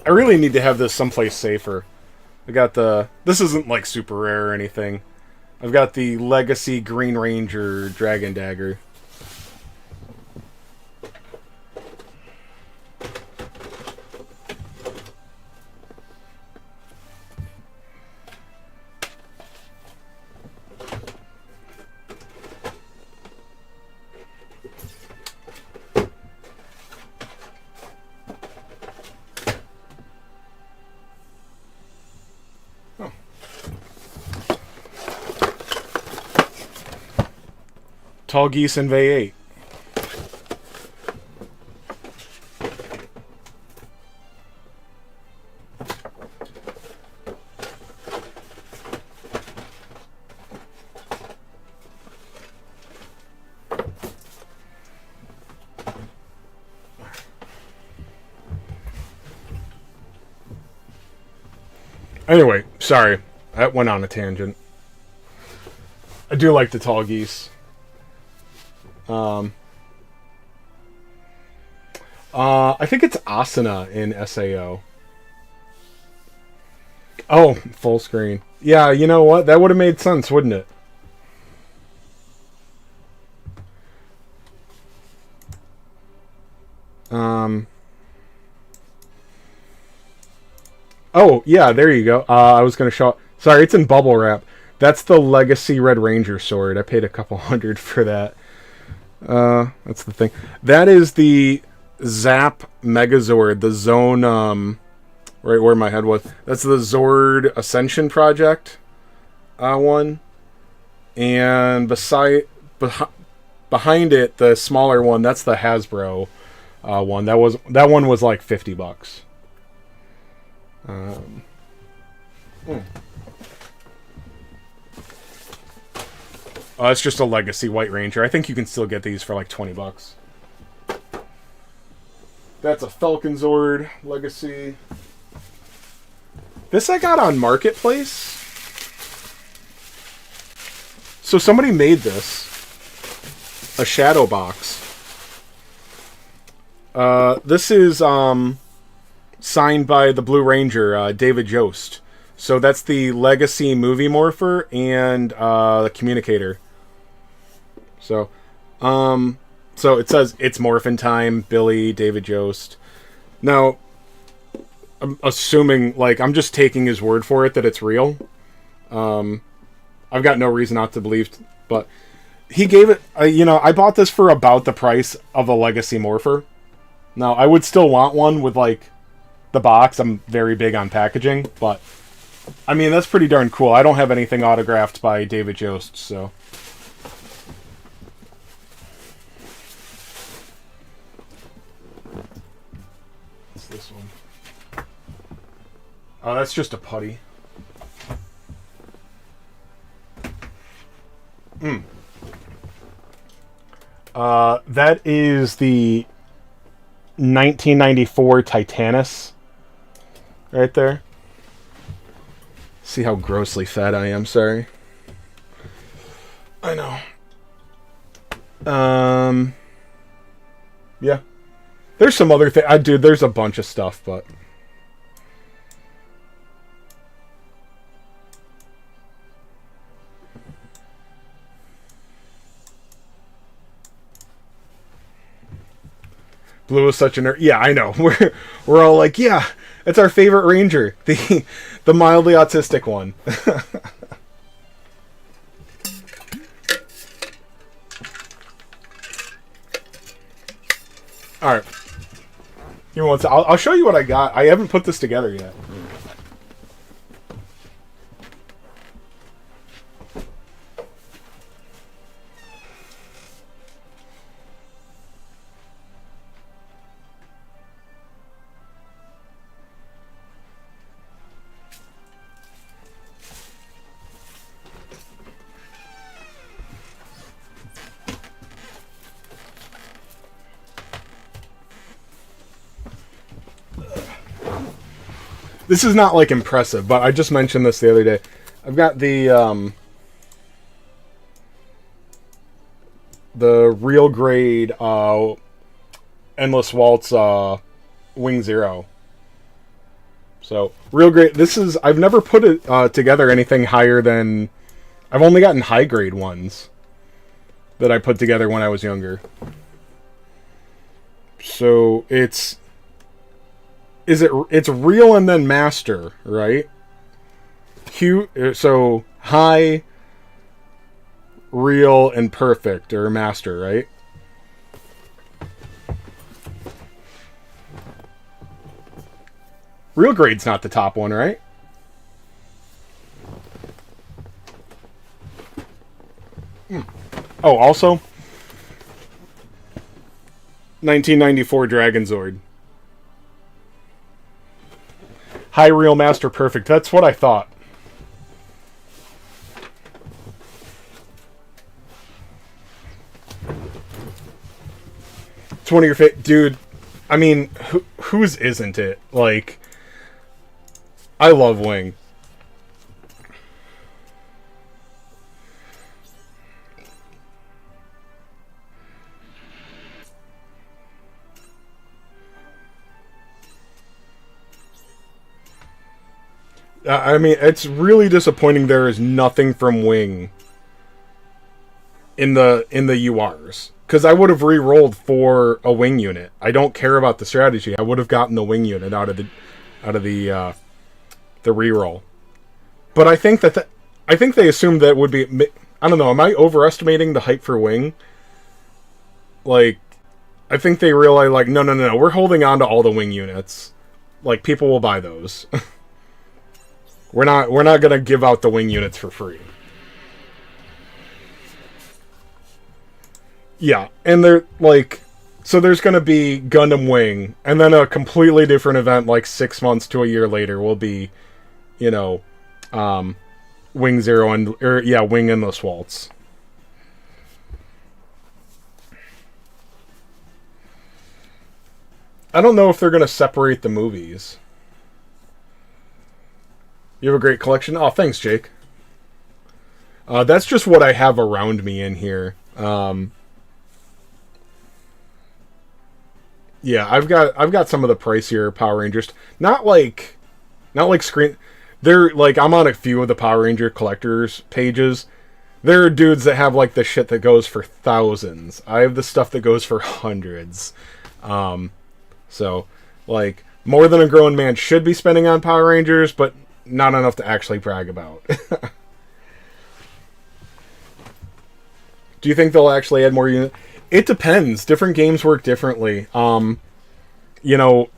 I really need to have this someplace safer. I got the... This isn't like super rare or anything. I've got the Legacy Green Ranger Dragon Dagger. Tall Geese in V8. Anyway, sorry. That went on a tangent. I do like the Tall Geese. I think it's Asuna in SAO. Oh, full screen. Yeah, you know what? That would have made sense, wouldn't it? Oh, yeah, there you go. I was going to show... Sorry, it's in bubble wrap. That's the Legacy Red Ranger sword. I paid a couple $100 for that. That's the thing. That is the Zap Megazord, the Zone, right where my head was. That's the Zord Ascension Project, one. And behind it, the smaller one, that's the Hasbro, one. That one was like $50. It's just a Legacy White Ranger. I think you can still get these for like $20. That's a Falcon Zord Legacy. This I got on Marketplace. So somebody made this. A shadow box. This is signed by the Blue Ranger, David Yost. So that's the Legacy Movie Morpher and the Communicator. So it says it's Morphin Time, Billy, David Yost. Now, I'm assuming, like, I'm just taking his word for it that it's real. I've got no reason not to believe, but he gave it, I bought this for about the price of a Legacy Morpher. Now, I would still want one with, like, the box. I'm very big on packaging, but, I mean, that's pretty darn cool. I don't have anything autographed by David Yost, so... This one. Oh, that's just a putty. That is the 1994 Titanus. Right there. See how grossly fat I am, sorry. I know. Yeah. There's some other thing. Dude, there's a bunch of stuff, but... Blue is such a nerd. Yeah, I know. We're all like, yeah, it's our favorite ranger, the mildly autistic one. All right. You want to? I'll show you what I got. I haven't put this together yet. This is not like impressive, but I just mentioned this the other day. I've got the real grade Endless Waltz Wing Zero. So real grade. This is I've never put it together anything higher than I've only gotten high grade ones that I put together when I was younger. So it's real and then master, right? So high, real, and perfect, or master, right? Real grade's not the top one, right? Oh, also 1994 Dragon Zord. High, real, master, perfect. That's what I thought. It's one of your favorite... Dude, I mean, whose isn't it? Like, I love Wing. I mean, it's really disappointing there is nothing from Wing in the URs. Because I would have re-rolled for a Wing unit. I don't care about the strategy. I would have gotten the Wing unit out of the re-roll. But I think I think they assumed that would be... I don't know, am I overestimating the hype for Wing? Like, I think they realize, like, no, we're holding on to all the Wing units. Like, people will buy those. We're not gonna give out the Wing units for free. Yeah, and they're like, so there's gonna be Gundam Wing, and then a completely different event like 6 months to a year later will be, you know, Wing Zero and Wing Endless Waltz. I don't know if they're gonna separate the movies. You have a great collection. Oh, thanks, Jake. That's just what I have around me in here. Yeah, I've got some of the pricier Power Rangers. Not like screen. They're like, I'm on a few of the Power Ranger collectors pages. There are dudes that have like the shit that goes for thousands. I have the stuff that goes for hundreds. So like more than a grown man should be spending on Power Rangers, but not enough to actually brag about. Do you think they'll actually add more units? It depends. Different games work differently. You know,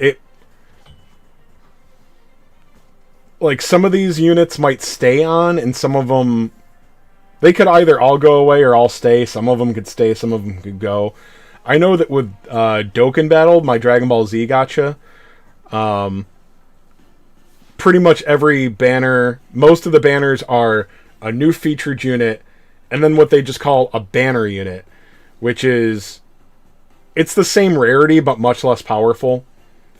like some of these units might stay on, and some of them they could either all go away or all stay. Some of them could stay, some of them could go. I know that with Dokkan Battle, my Dragon Ball Z gacha, pretty much every banner, most of the banners are a new featured unit, and then what they just call a banner unit, which is, it's the same rarity, but much less powerful.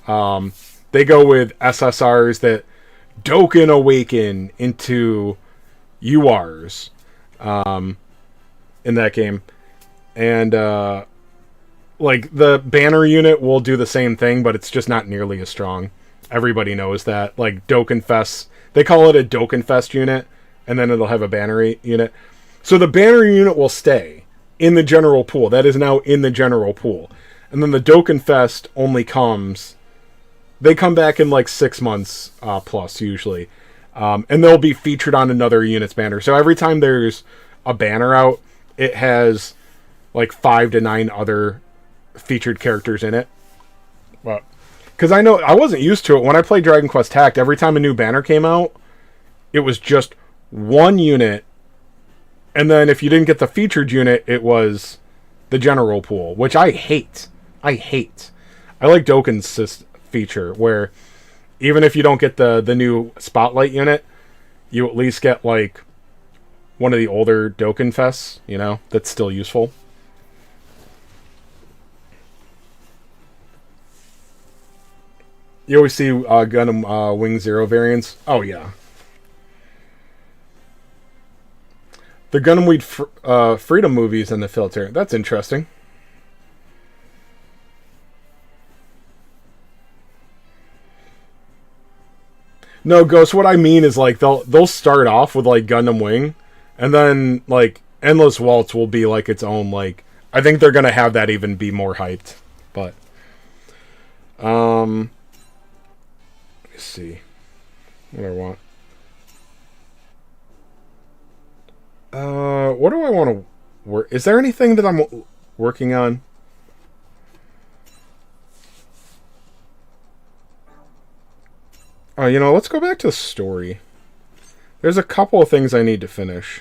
They go with SSRs that Dokkan awaken into URs in that game. And, like, the banner unit will do the same thing, but it's just not nearly as strong. Everybody knows that. Like, Dokkan Fest, they call it a Dokkan Fest unit, and then it'll have a banner unit. So the banner unit will stay in the general pool. That is now in the general pool. And then the Dokkan Fest only comes. They come back in like 6 months plus usually, and they'll be featured on another unit's banner. So every time there's a banner out, it has like 5 to 9 other featured characters in it. But because I know I wasn't used to it when I played Dragon Quest Tact. Every time a new banner came out, it was just one unit, and then if you didn't get the featured unit, it was the general pool, which I hate. I like Dokkan's feature where even if you don't get the new Spotlight unit, you at least get like one of the older Dokkan Fests, that's still useful. You always see Gundam Wing Zero variants. Oh yeah, the Gundam Weed Freedom movies in the filter. That's interesting. No, Ghost, what I mean is like they'll start off with like Gundam Wing, and then like Endless Waltz will be like its own like I think they're gonna have that even be more hyped. But let me see. What do I want? What do I want to work? Is there anything that I'm working on? Oh, let's go back to the story. There's a couple of things I need to finish.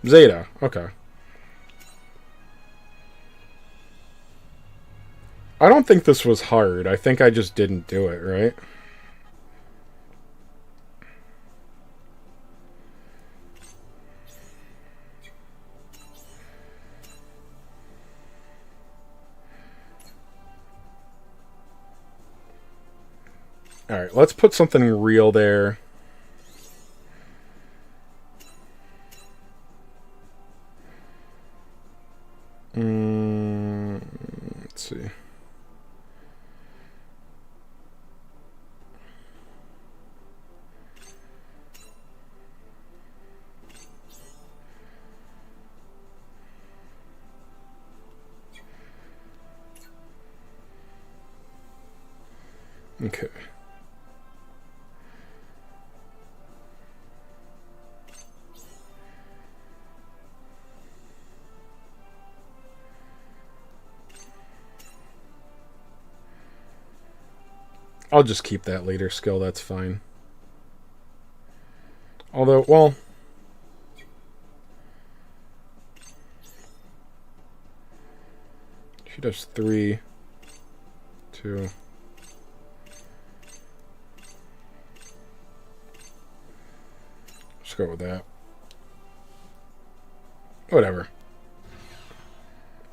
Zeta, okay. I don't think this was hard. I think I just didn't do it, right? Alright, let's put something real there. Let's see. Okay. I'll just keep that leader skill, that's fine. Although, well... She does 3, 2... Let's go with that. Whatever.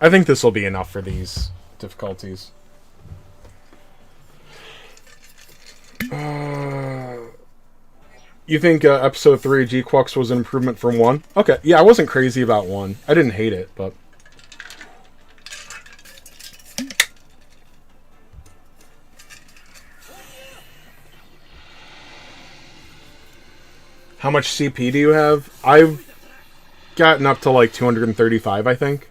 I think this will be enough for these difficulties. You think episode 3 G-Quux was an improvement from 1? Okay, yeah, I wasn't crazy about 1. I didn't hate it, but... How much CP do you have? I've gotten up to like 235, I think.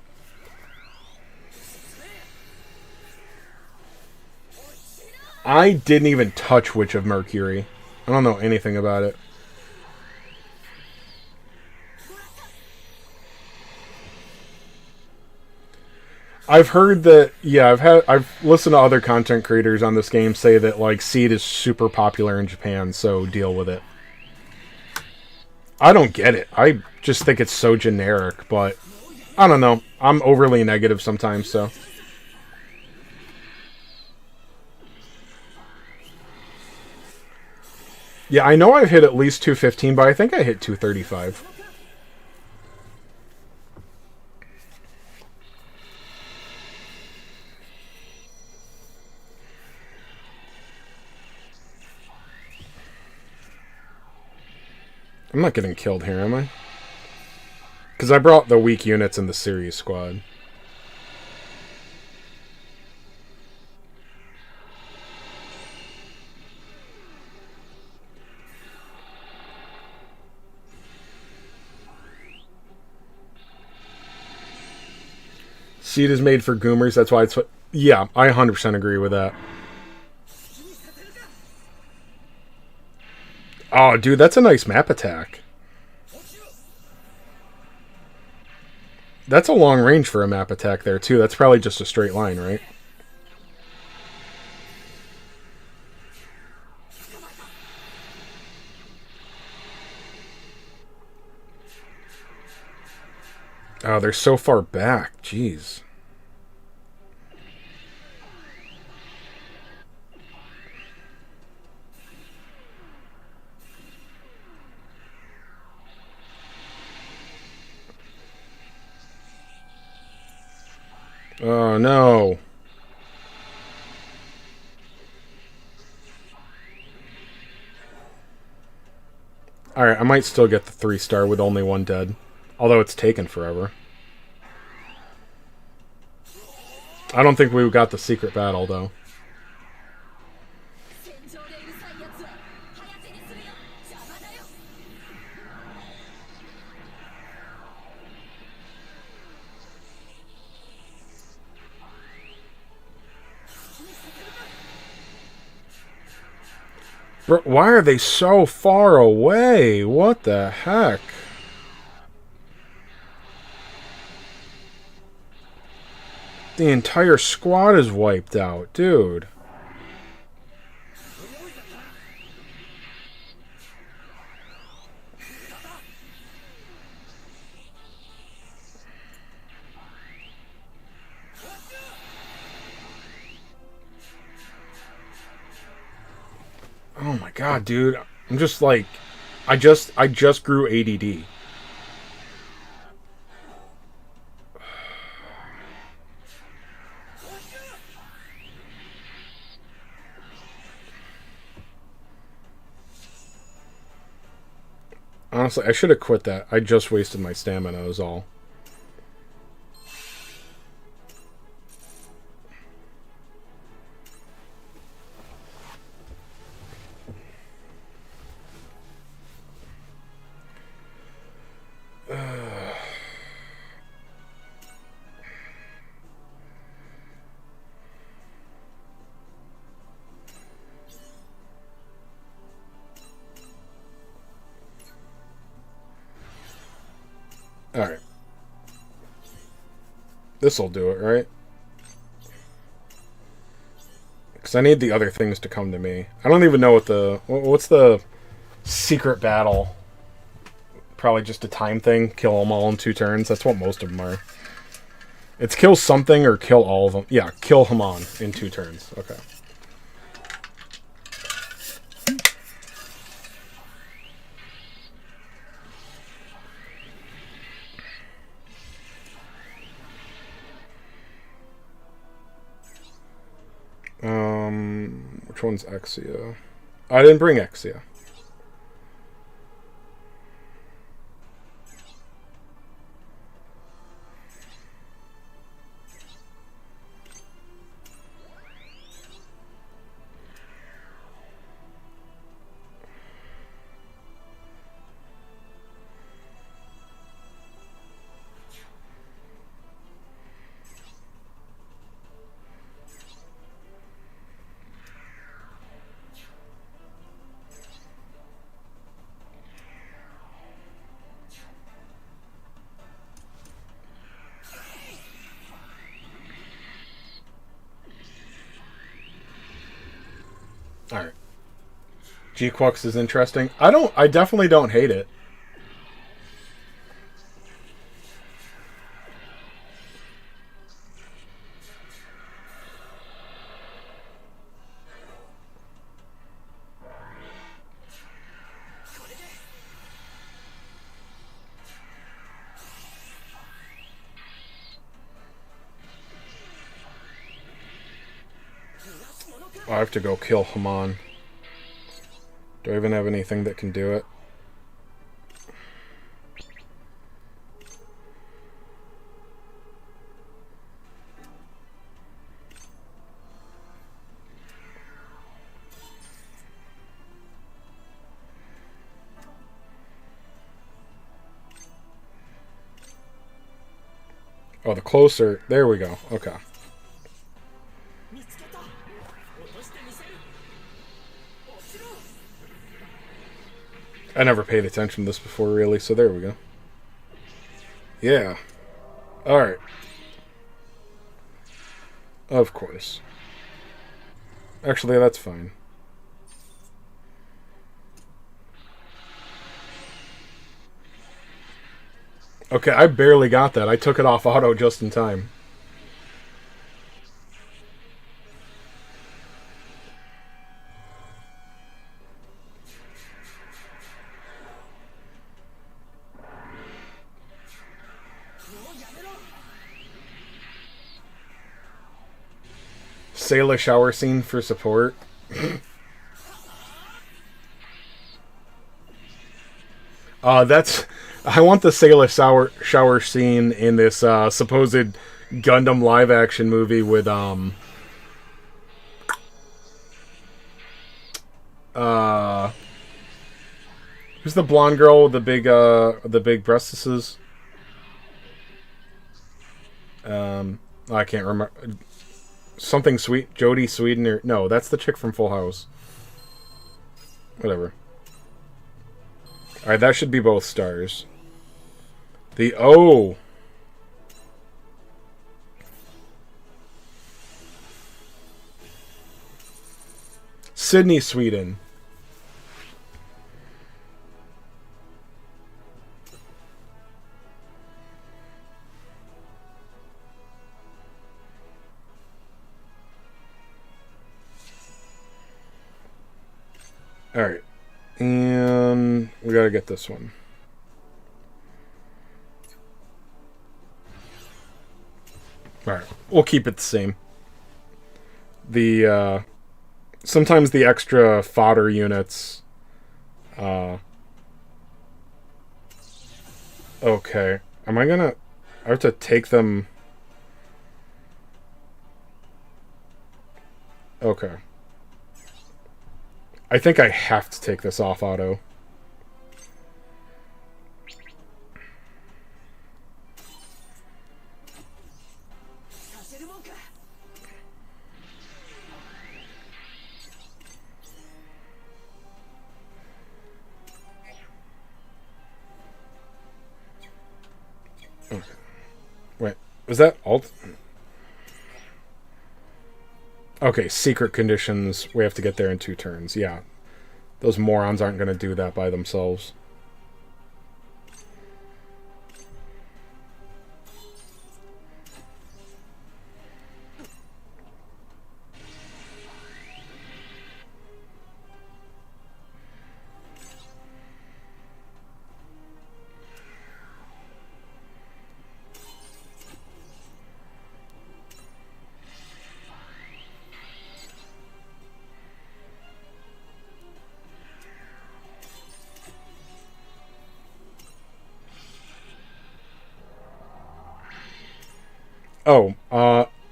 I didn't even touch Witch of Mercury. I don't know anything about it. I've heard that, yeah, I've listened to other content creators on this game say that like Seed is super popular in Japan, so deal with it. I don't get it. I just think it's so generic, but I don't know. I'm overly negative sometimes, so. Yeah, I know I've hit at least 215, but I think I hit 235. I'm not getting killed here, am I? Because I brought the weak units in the series squad. Seed is made for goomers. That's why it's... Yeah, I 100% agree with that. Oh, dude, that's a nice map attack. That's a long range for a map attack there, too. That's probably just a straight line, right? Oh, they're so far back. Jeez. Oh, no. Alright, I might still get the 3-star with only one dead. Although it's taken forever. I don't think we got the secret battle, though. Bro, why are they so far away? What the heck? The entire squad is wiped out, dude. Oh my god, dude. I'm just like... I just grew ADD. Honestly, I should have quit that. I just wasted my stamina, is all. Alright. This'll do it, right? Because I need the other things to come to me. I don't even know what the... What's the secret battle? Probably just a time thing. Kill them all in 2 turns. That's what most of them are. It's kill something or kill all of them. Yeah, kill Haman in 2 turns. Okay. Which one's Exia? I didn't bring Exia. Alright. G-Quux is interesting. I definitely don't hate it. I have to go kill Haman. Do I even have anything that can do it? Oh, the closer. There we go. Okay. I never paid attention to this before, really, so there we go. Yeah. Alright. Of course. Actually, that's fine. Okay, I barely got that. I took it off auto just in time. Sailor shower scene for support. That's. I want the Sailor shower scene in this supposed Gundam live action movie with uh who's the blonde girl with the big breastises? I can't remember. Something sweet, Jodie Sweden, or no, that's the chick from Full House. Whatever. All right, that should be both stars. The O. Sydney, Sweden. All right, and we gotta get this one. All right, we'll keep it the same. The sometimes the extra fodder units. Okay, am I gonna? I have to take them. Okay. I think I have to take this off auto. Okay. Wait, was that alt? Okay, secret conditions. We have to get there in 2 turns. Yeah. Those morons aren't going to do that by themselves. Oh,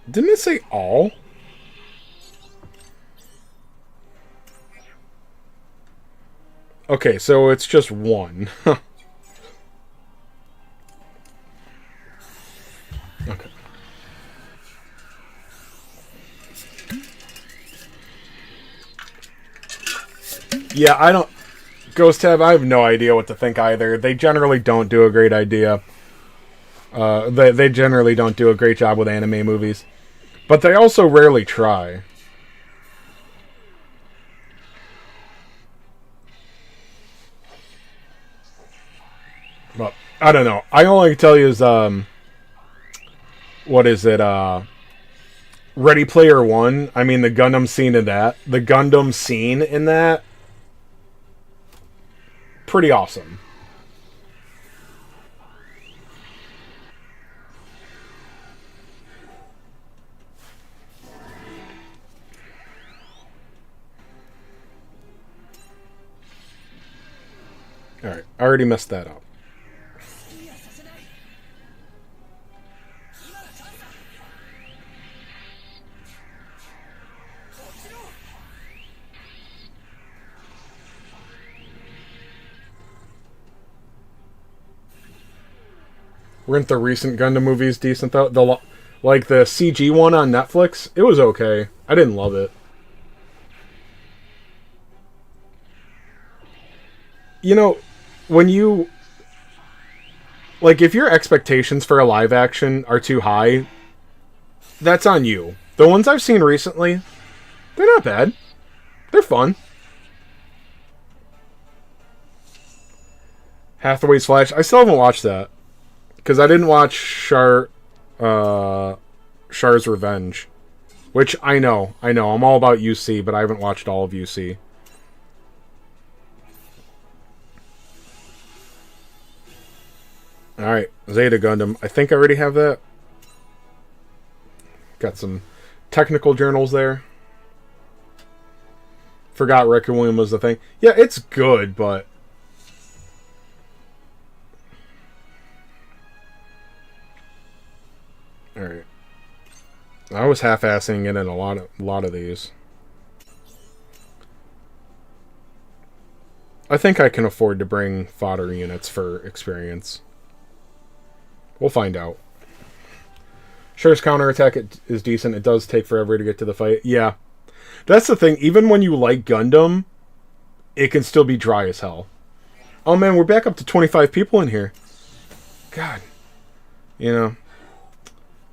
didn't it say all? Okay, so it's just 1. Okay. Yeah, I don't... Ghost Tab, I have no idea what to think either. They generally don't do a great idea. They generally don't do a great job with anime movies. But they also rarely try. But, I don't know. I only can tell you is, what is it, Ready Player One? I mean, the Gundam scene in that. The Gundam scene in that. Pretty awesome. Alright, I already messed that up. Weren't the recent Gundam movies decent though? Like the CG one on Netflix, it was okay. I didn't love it. You know, when you like if your expectations for a live action are too high, that's on you. The ones I've seen recently, they're not bad. They're fun. Hathaway's Flash. I still haven't watched that because I didn't watch Char's Revenge, which I know. I'm all about UC, but I haven't watched all of UC. All right, Zeta Gundam. I think I already have that. Got some technical journals there. Forgot Requiem was the thing. Yeah, it's good, but all right. I was half-assing it in a lot of these. I think I can afford to bring fodder units for experience. We'll find out. Sure's counterattack is decent. It does take forever to get to the fight. Yeah. That's the thing. Even when you like Gundam, it can still be dry as hell. Oh man, we're back up to 25 people in here. God. You know.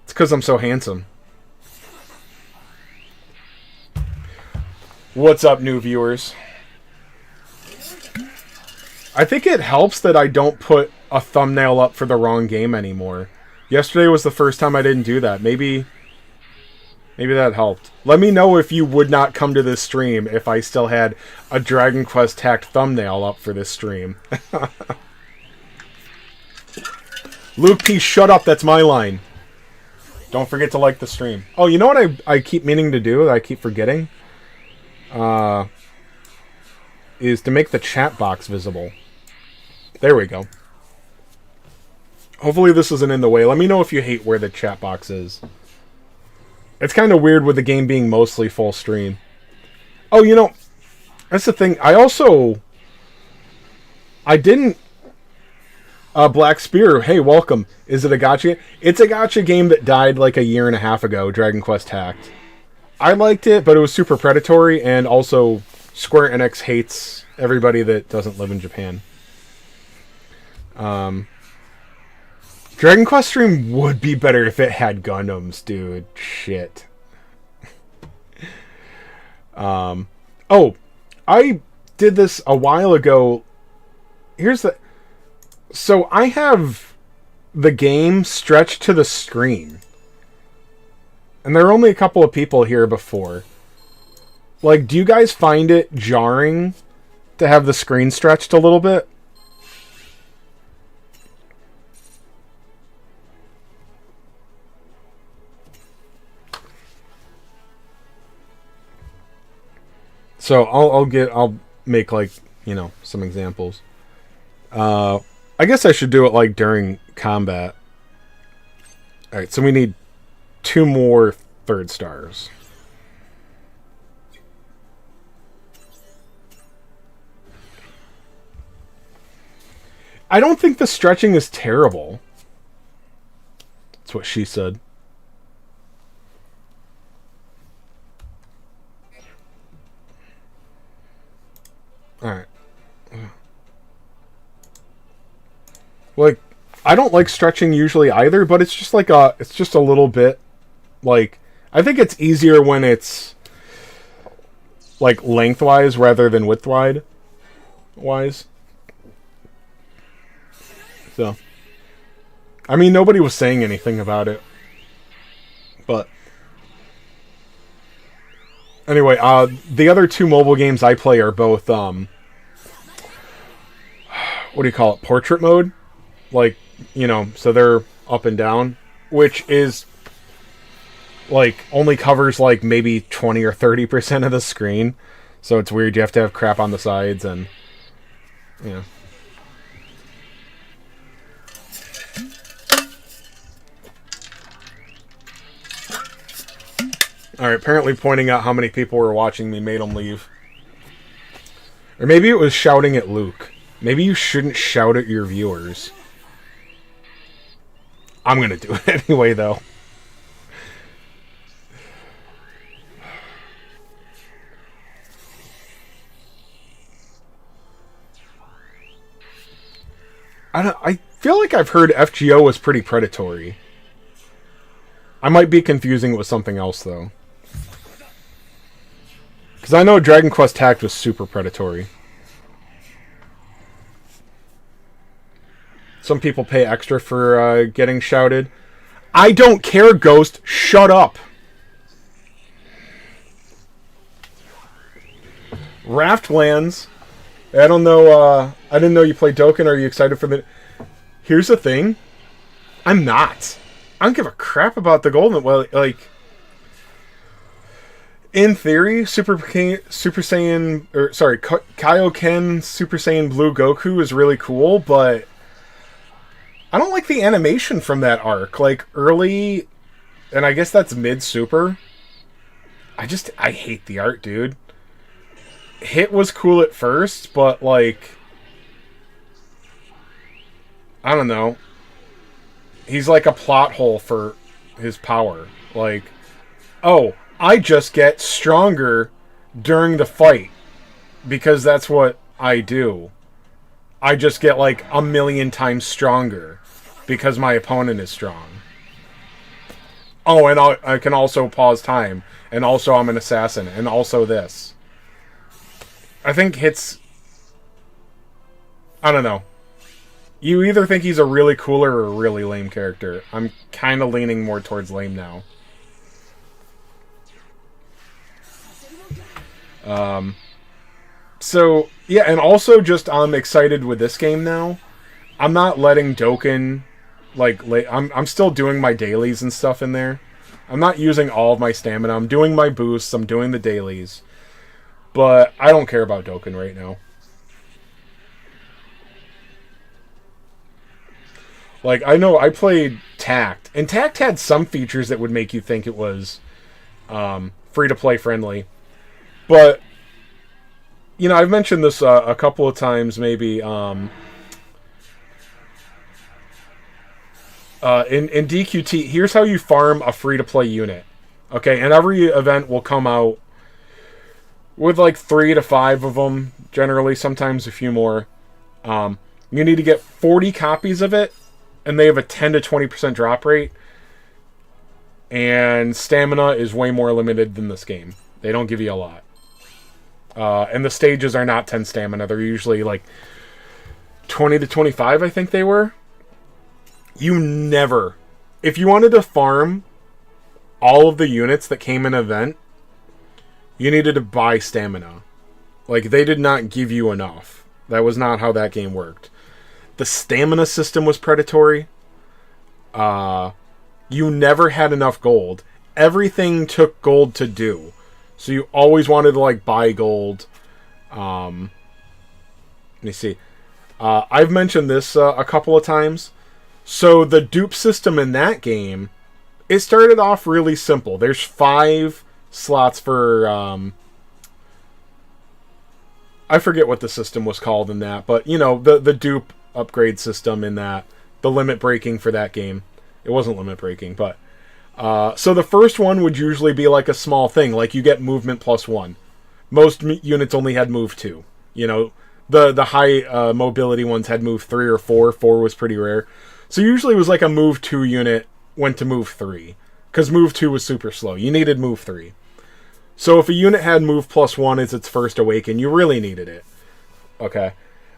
It's because I'm so handsome. What's up, new viewers? I think it helps that I don't put a thumbnail up for the wrong game anymore. Yesterday was the first time I didn't do that. Maybe that helped. Let me know if you would not come to this stream if I still had a Dragon Quest hacked thumbnail up for this stream. Luke P, shut up. That's my line. Don't forget to like the stream. Oh, you know what I keep meaning to do that I keep forgetting? Is to make the chat box visible. There we go. Hopefully this isn't in the way. Let me know if you hate where the chat box is. It's kind of weird with the game being mostly full screen. Oh, you know, that's the thing. I didn't... Black Spear, hey, welcome. Is it a gacha? It's a gacha game that died like a year and a half ago, Dragon Quest Hacked. I liked it, but it was super predatory, and also Square Enix hates everybody that doesn't live in Japan. Dragon Quest stream would be better if it had Gundams, dude. Shit. Oh, I did this a while ago. So I have the game stretched to the screen. And there are only a couple of people here before. Like, do you guys find it jarring to have the screen stretched a little bit? So I'll make, like, you know, some examples. I guess I should do it like during combat. Alright, so we need 2 more 3rd stars. I don't think the stretching is terrible. That's what she said. Alright. Like, I don't like stretching usually either, but it's just like it's just a little bit, like, I think it's easier when it's, like, lengthwise rather than widthwise. So, I mean, nobody was saying anything about it. But, anyway, the other 2 mobile games I play are both, what do you call it, portrait mode? Like, you know, so they're up and down, which is, like, only covers, like, maybe 20 or 30% of the screen. So it's weird, you have to have crap on the sides, and, you know. Alright, apparently pointing out how many people were watching me made them leave. Or maybe it was shouting at Luke. Maybe you shouldn't shout at your viewers. I'm gonna do it anyway, though. I feel like I've heard FGO was pretty predatory. I might be confusing it with something else, though. Because I know Dragon Quest Tact was super predatory. Some people pay extra for getting shouted. I don't care, Ghost. Shut up. Raftlands. I don't know. I didn't know you played Dokkan. Are you excited for the... Here's the thing. I'm not. I don't give a crap about the Golden... Well, like... In theory, Super Saiyan... Or, sorry, Kaioken Super Saiyan Blue Goku is really cool, but... I don't like the animation from that arc. Like, early... And I guess that's mid-super. I hate the art, dude. Hit was cool at first, but, like... I don't know. He's like a plot hole for his power. Like, oh, I just get stronger during the fight. Because that's what I do. I just get like 1,000,000 times stronger. Because my opponent is strong. Oh, and I can also pause time. And also I'm an assassin. And also this. I think Hit's... I don't know. You either think he's a really cool or a really lame character. I'm kind of leaning more towards lame now. So, yeah, and also just I'm excited with this game now. I'm not letting Dokkan, like, I'm still doing my dailies and stuff in there. I'm not using all of my stamina. I'm doing my boosts. I'm doing the dailies. But I don't care about Dokkan right now. Like, I know I played Tact, and Tact had some features that would make you think it was free-to-play friendly. But, you know, I've mentioned this a couple of times, maybe. In DQT, here's how you farm a free-to-play unit. Okay, and every event will come out with like 3 to 5 of them, generally, sometimes a few more. You need to get 40 copies of it. And they have a 10 to 20% drop rate. And stamina is way more limited than this game. They don't give you a lot. And the stages are not 10 stamina. They're usually like 20 to 25, I think they were. You never... If you wanted to farm all of the units that came in an event, you needed to buy stamina. Like, they did not give you enough. That was not how that game worked. The stamina system was predatory. You never had enough gold. Everything took gold to do. So you always wanted to, like, buy gold. Let me see. I've mentioned this a couple of times. So the dupe system in that game, it started off really simple. There's 5 slots for... I forget what the system was called in that. But, you know, the dupe upgrade system in that, the limit breaking for that game. It wasn't limit breaking, but so the first one would usually be like a small thing, like you get movement +1. Most units only had move 2. You know, the high mobility ones had move 3 or 4. 4 was pretty rare. So usually it was like a move 2 unit went to move 3, because move 2 was super slow. You needed move 3. So if a unit had move +1 as its first awaken, you really needed it. Okay.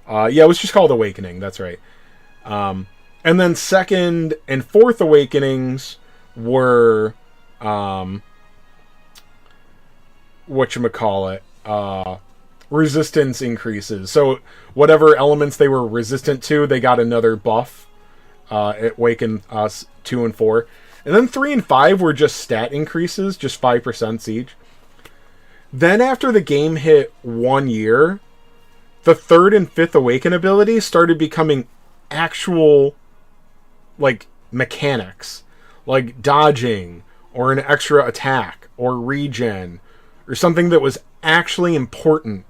Yeah, it was just called Awakening. That's right. And then second and fourth awakenings were, whatchamacallit, resistance increases. So whatever elements they were resistant to, they got another buff. It awakened us 2 and 4. And then 3 and 5 were just stat increases, just 5% each. Then after the game hit 1 year... the 3rd and 5th Awaken abilities started becoming actual, like, mechanics. Like dodging, or an extra attack, or regen, or something that was actually important.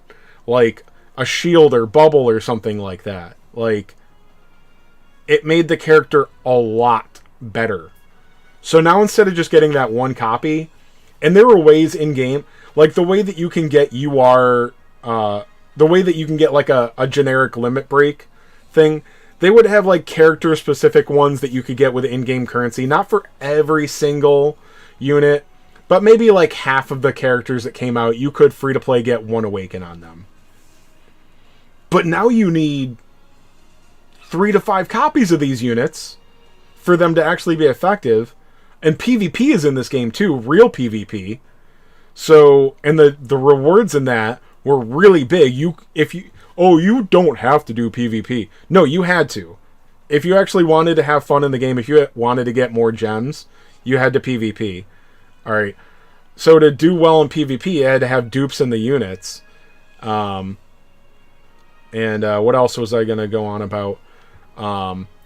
Like a shield or bubble or something like that. Like, it made the character a lot better. So now instead of just getting that one copy, and there were ways in game, like the way that you can get the way that you can get like a generic limit break thing, they would have like character specific ones that you could get with in-game currency, not for every single unit, but maybe like half of the characters that came out, you could free to play get one awaken on them. But now you need 3 to 5 copies of these units for them to actually be effective. And PvP is in this game too, real PvP. So, and the rewards in that were really big. You don't have to do PvP. No, you had to. If you actually wanted to have fun in the game, if you wanted to get more gems, you had to PvP. Alright. So to do well in PvP, you had to have dupes in the units. And what else was I going to go on about?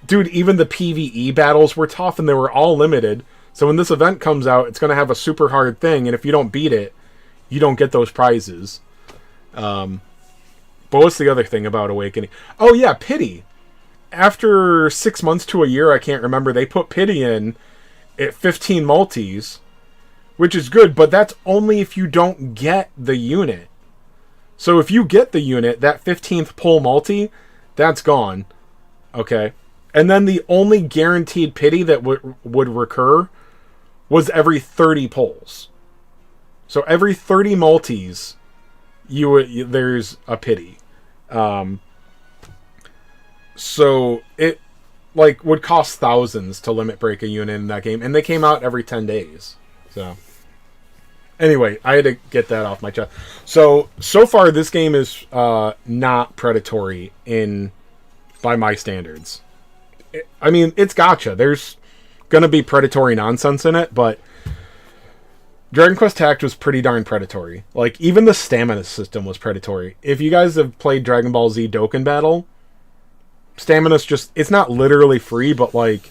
Dude, even the PvE battles were tough, and they were all limited. So when this event comes out, it's going to have a super hard thing, and if you don't beat it, you don't get those prizes. But what's the other thing about Awakening? Oh yeah, Pity. After 6 months to a year, I can't remember, they put Pity in at 15 multis, which is good, but that's only if you don't get the unit. So if you get the unit, that 15th pull multi, that's gone. Okay. And then the only guaranteed pity that would recur was every 30 pulls. So every 30 multis, there's a pity. So it like would cost thousands to limit break a unit in that game, and they came out every 10 days. So anyway, I had to get that off my chest. So far this game is not predatory by my standards. I mean, it's gacha. There's gonna be predatory nonsense in it, but Dragon Quest Tact was pretty darn predatory. Like, even the stamina system was predatory. If you guys have played Dragon Ball Z Dokkan Battle, stamina's just, it's not literally free, but like,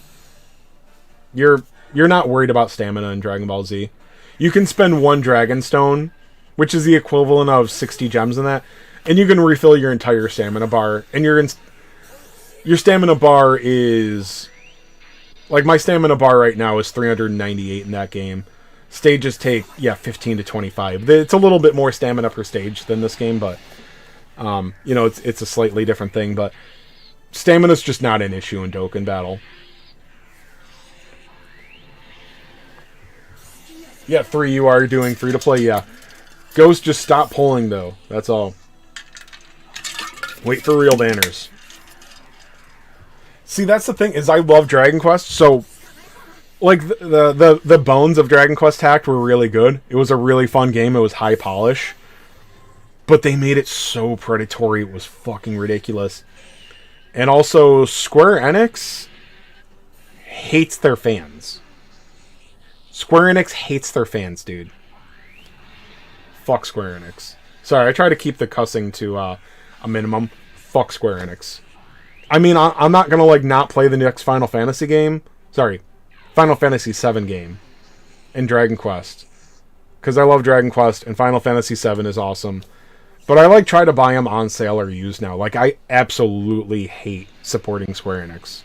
you're not worried about stamina in Dragon Ball Z. You can spend 1 Dragon Stone, which is the equivalent of 60 gems in that, and you can refill your entire stamina bar, and your stamina bar is... Like, my stamina bar right now is 398 in that game. Stages take, 15 to 25. It's a little bit more stamina per stage than this game, but, it's a slightly different thing, but stamina's just not an issue in Dokkan Battle. Yeah, 3 you are doing free-to-play, yeah. Ghost, just stop pulling, though. That's all. Wait for real banners. See, that's the thing, is I love Dragon Quest, so... Like, the bones of Dragon Quest Tact were really good. It was a really fun game. It was high polish. But they made it so predatory, it was fucking ridiculous. And also, Square Enix hates their fans. Square Enix hates their fans, dude. Fuck Square Enix. Sorry, I try to keep the cussing to a minimum. Fuck Square Enix. I mean, I'm not gonna, like, not play the next Final Fantasy game. Sorry. Final Fantasy VII game in Dragon Quest, because I love Dragon Quest and Final Fantasy VII is awesome, but I like try to buy them on sale or used now. Like, I absolutely hate supporting Square Enix.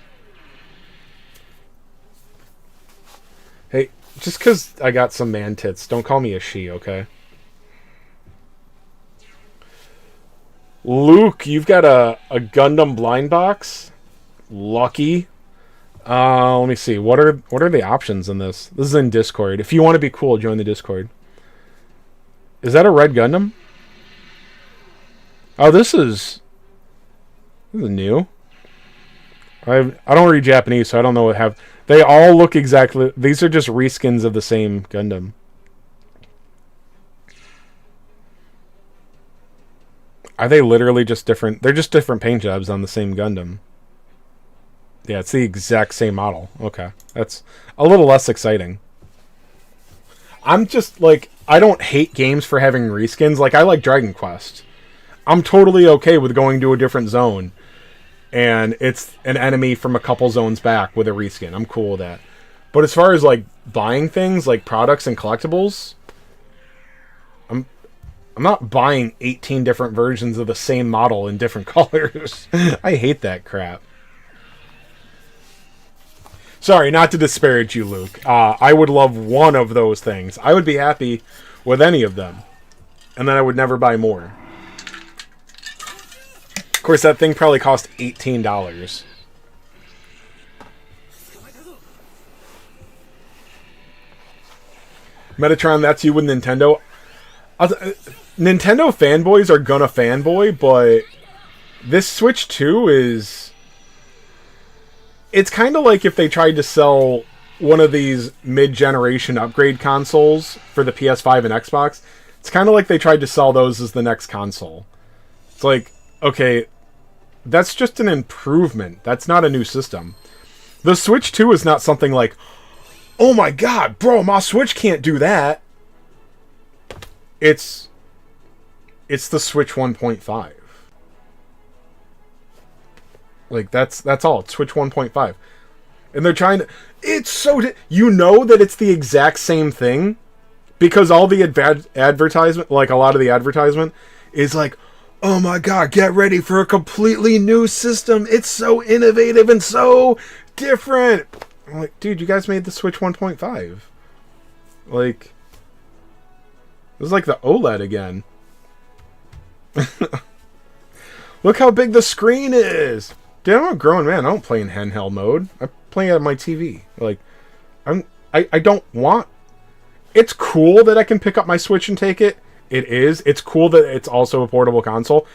Hey, just because I got some man tits, don't call me a she, okay? Luke, you've got a Gundam blind box? Lucky. Let me see. What are the options in this? This is in Discord. If you want to be cool, join the Discord. Is that a red Gundam? Oh, this is new. I don't read Japanese, so I don't know what have. They all look exactly. These are just reskins of the same Gundam. Are they literally just different? They're just different paint jobs on the same Gundam. Yeah, it's the exact same model. Okay. That's a little less exciting. I'm just, like, I don't hate games for having reskins. Like, I like Dragon Quest. I'm totally okay with going to a different zone, and it's an enemy from a couple zones back with a reskin. I'm cool with that. But as far as, like, buying things, like products and collectibles, I'm not buying 18 different versions of the same model in different colors. I hate that crap. Sorry, not to disparage you, Luke. I would love one of those things. I would be happy with any of them. And then I would never buy more. Of course, that thing probably cost $18. Metatron, that's you with Nintendo. Nintendo fanboys are gonna fanboy, but this Switch 2 is... It's kind of like if they tried to sell one of these mid-generation upgrade consoles for the PS5 and Xbox. It's kind of like they tried to sell those as the next console. It's like, okay, that's just an improvement. That's not a new system. The Switch 2 is not something like, oh my god, bro, my Switch can't do that. It's the Switch 1.5. Like, that's all. It's Switch 1.5. And they're trying to... It's so... You know that it's the exact same thing. Because all the advertisement... Like, a lot of the advertisement is like, oh my god, get ready for a completely new system. It's so innovative and so different. I'm like, dude, you guys made the Switch 1.5. Like... It was like the OLED again. Look how big the screen is. Dude, I'm a grown man. I don't play in handheld mode. I play on my TV. Like, I don't want... It's cool that I can pick up my Switch and take it. It is. It's cool that it's also a portable console.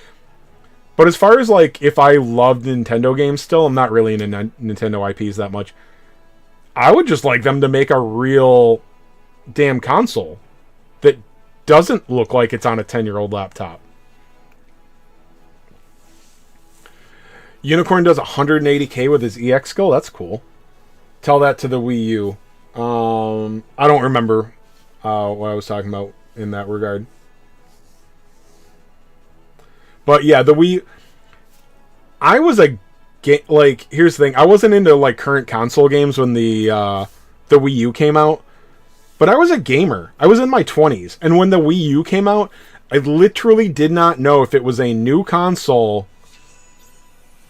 But as far as, like, if I loved Nintendo games still, I'm not really into Nintendo IPs that much. I would just like them to make a real damn console that doesn't look like it's on a 10-year-old laptop. Unicorn does 180k with his EX skill. That's cool. Tell that to the Wii U. I don't remember what I was talking about in that regard. But yeah, the Wii... I was a... Like, here's the thing. I wasn't into, like, current console games when the Wii U came out. But I was a gamer. I was in my 20s. And when the Wii U came out, I literally did not know if it was a new console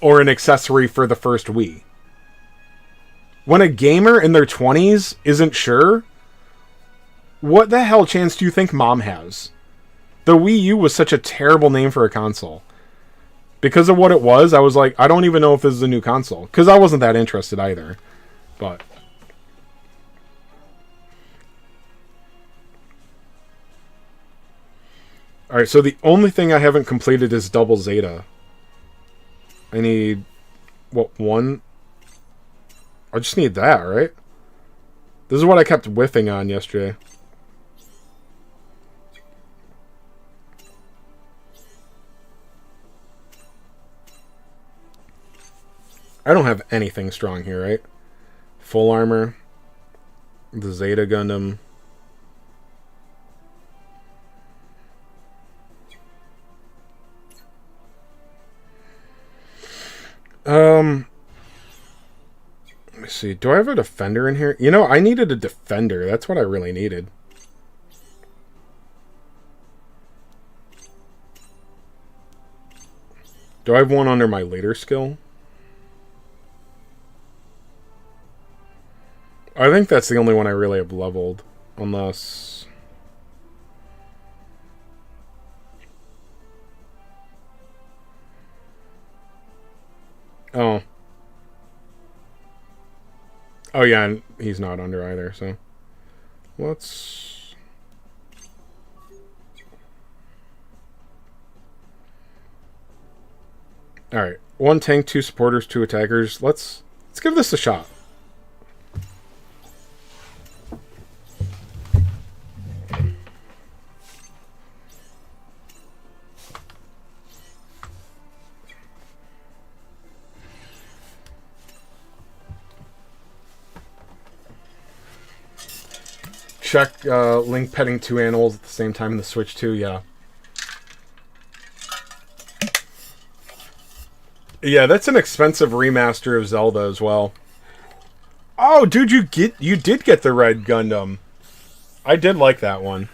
or an accessory for the first Wii. When a gamer in their 20s isn't sure, what the hell chance do you think mom has? The Wii U was such a terrible name for a console. Because of what it was, I was like, I don't even know if this is a new console. Because I wasn't that interested either. But... Alright, so the only thing I haven't completed is Double Zeta. I need... What, one? I just need that, right? This is what I kept whiffing on yesterday. I don't have anything strong here, right? Full armor. The Zeta Gundam. Let me see. Do I have a defender in here? You know, I needed a defender. That's what I really needed. Do I have one under my later skill? I think that's the only one I really have leveled. Unless... Oh. Oh yeah, and he's not under either, so... Let's... Alright. One tank, two supporters, two attackers. Let's give this a shot. Check Link petting two animals at the same time in the Switch 2, yeah. Yeah, that's an expensive remaster of Zelda as well. Oh, dude, you did get the red Gundam. I did like that one.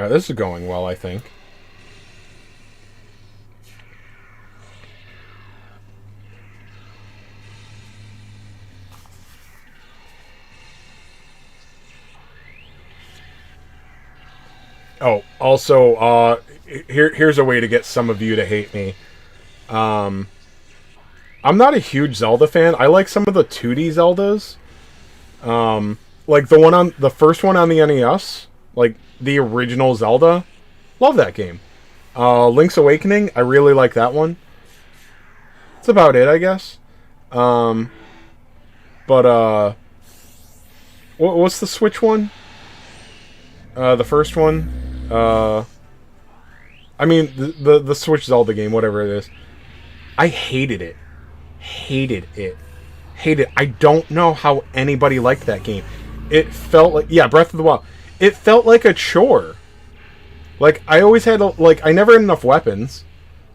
Alright, this is going well, I think. Oh, also, here's a way to get some of you to hate me. I'm not a huge Zelda fan. I like some of the 2D Zeldas. Like the first one on the NES, like the original Zelda. Love that game. Link's Awakening, I really like that one. That's about it, I guess. But what's the Switch one? The first one. I mean the Switch Zelda game, whatever it is. I hated it. Hated it. Hated it. I don't know how anybody liked that game. It felt like, yeah, Breath of the Wild. It felt like a chore. Like, I always had, I never had enough weapons.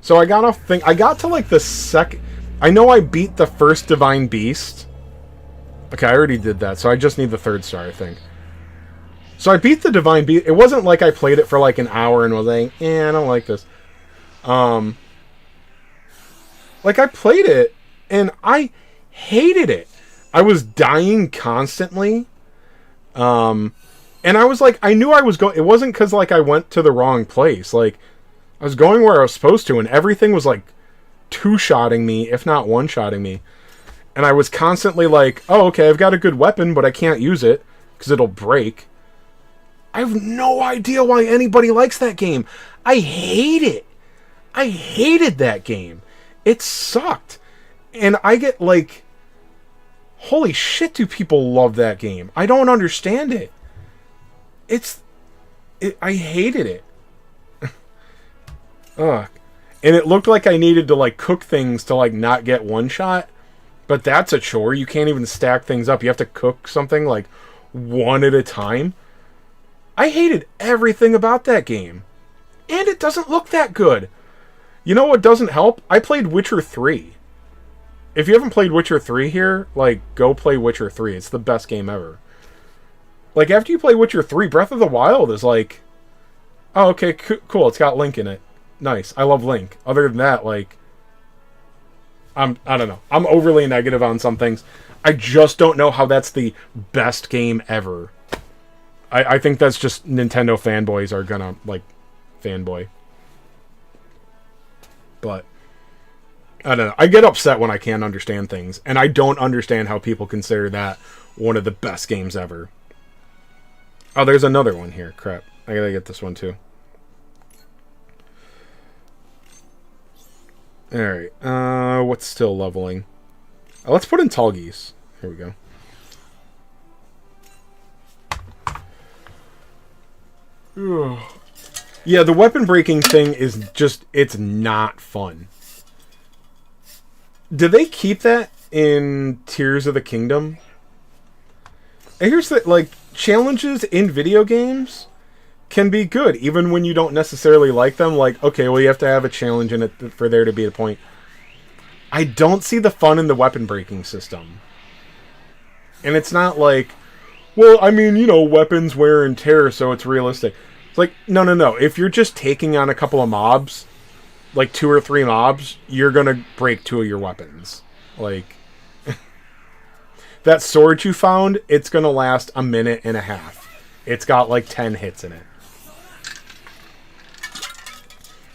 So I got off I got to, like, the second... I know I beat the first Divine Beast. Okay, I already did that, so I just need the 3rd star, I think. So I beat the Divine Beast. It wasn't like I played it for, like, an hour and was like, I don't like this. Like, I played it, and I hated it. I was dying constantly. And I was like, I knew I was going... It wasn't because, like, I went to the wrong place. Like, I was going where I was supposed to, and everything was, like, two-shotting me, if not one-shotting me. And I was constantly like, oh, okay, I've got a good weapon, but I can't use it, because it'll break. I have no idea why anybody likes that game. I hate it. I hated that game. It sucked. And I get, like... Holy shit, do people love that game? I don't understand it. I hated it. Ugh. And it looked like I needed to, like, cook things to, like, not get one shot. But that's a chore. You can't even stack things up. You have to cook something, like, one at a time. I hated everything about that game. And it doesn't look that good. You know what doesn't help? I played Witcher 3. If you haven't played Witcher 3 here, like, go play Witcher 3. It's the best game ever. Like, after you play Witcher 3, Breath of the Wild is like... Oh, okay, cool. It's got Link in it. Nice. I love Link. Other than that, like... I don't know. I'm overly negative on some things. I just don't know how that's the best game ever. I think that's just Nintendo fanboys are gonna, like, fanboy. But... I don't know. I get upset when I can't understand things. And I don't understand how people consider that one of the best games ever. Oh, there's another one here. Crap. I gotta get this one too. Alright. What's still leveling? Let's put in Tall Geese. Here we go. Yeah, the weapon breaking thing is just... It's not fun. Do they keep that in Tears of the Kingdom? And here's the, like, challenges in video games can be good, even when you don't necessarily like them. Like, okay, well, you have to have a challenge in it for there to be a point. I don't see the fun in the weapon breaking system. And it's not like, well, I mean, you know, weapons wear and tear, so it's realistic. It's like, no. If you're just taking on a couple of mobs... like 2 or 3 mobs, you're gonna break 2 of your weapons. Like, that sword you found, it's gonna last a minute and a half. It's got like 10 hits in it.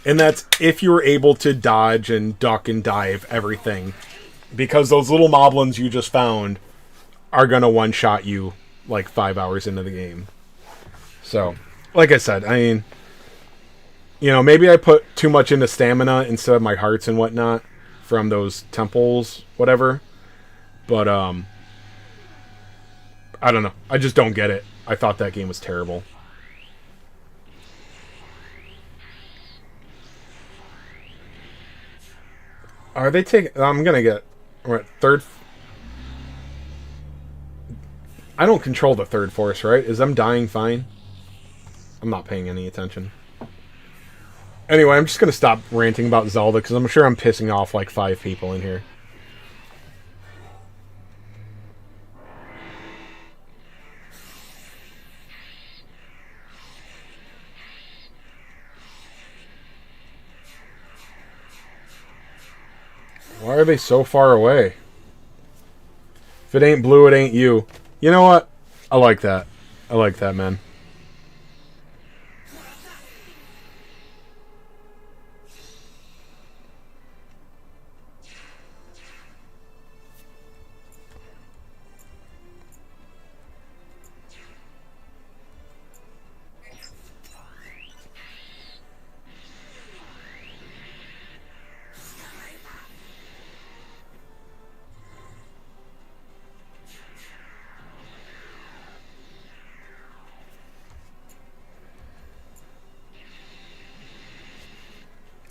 And that's if you're able to dodge and duck and dive everything. Because those little moblins you just found are gonna one-shot you like 5 hours into the game. So, like I said, I mean... You know, maybe I put too much into stamina instead of my hearts and whatnot from those temples, whatever. But, I don't know. I just don't get it. I thought that game was terrible. Are they taking... I'm gonna get... We're at 3rd... I don't control the 3rd force, right? Is them dying fine? I'm not paying any attention. Anyway, I'm just going to stop ranting about Zelda, because I'm sure I'm pissing off like 5 people in here. Why are they so far away? If it ain't blue, it ain't you. You know what? I like that. I like that, man.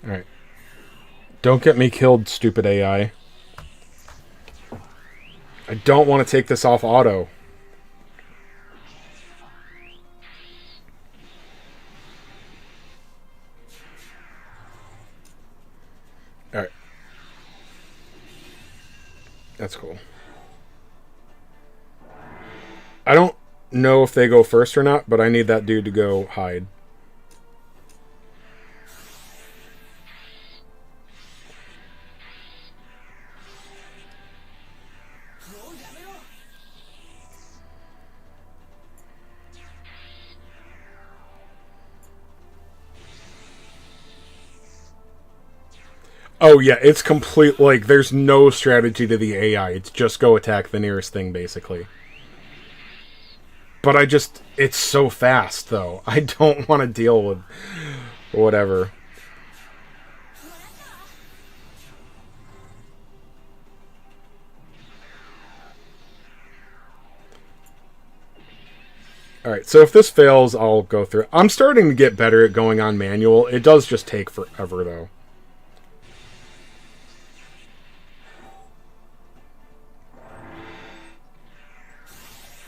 Alright. Don't get me killed, stupid AI. I don't want to take this off auto. Alright. That's cool. I don't know if they go first or not, but I need that dude to go hide. Oh yeah, it's complete, like, there's no strategy to the AI. It's just go attack the nearest thing, basically. But it's so fast, though. I don't want to deal with whatever. Alright, so if this fails, I'll go through. I'm starting to get better at going on manual. It does just take forever, though.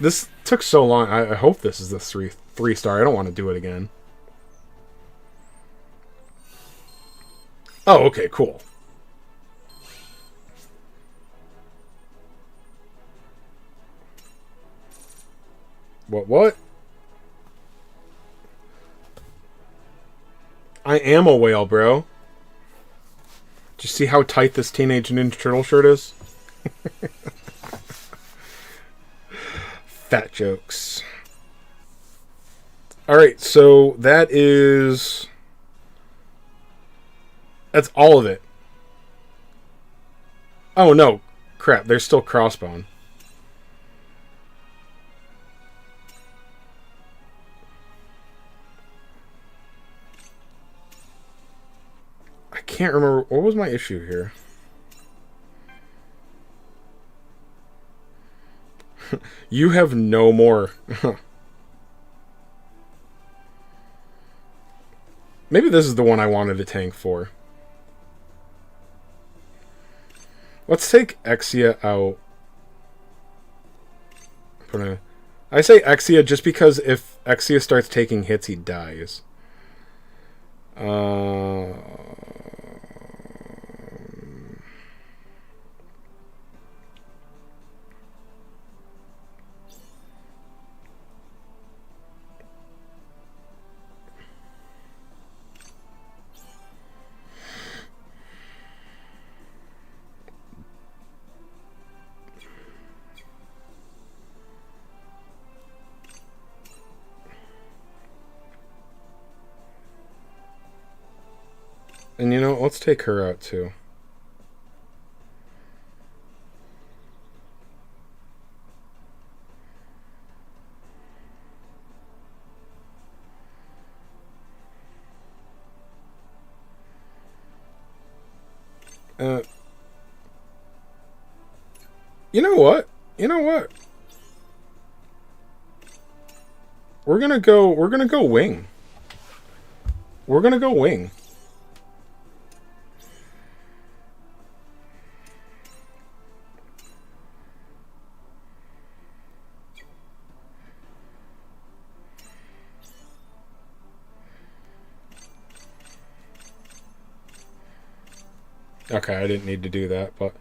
This took so long. I hope this is the three star. I don't want to do it again. Oh, okay, cool. What? I am a whale, bro. Do you see how tight this Teenage Ninja Turtle shirt is? Fat jokes. Alright, so that's all of it. Oh no, crap, there's still Crossbone. I can't remember, what was my issue here? You have no more. Maybe this is the one I wanted to tank for. Let's take Exia out. I say Exia just because if Exia starts taking hits, he dies. And you know, let's take her out too. You know what? You know what? We're gonna go wing. We're gonna go wing. Okay, I didn't need to do that, but...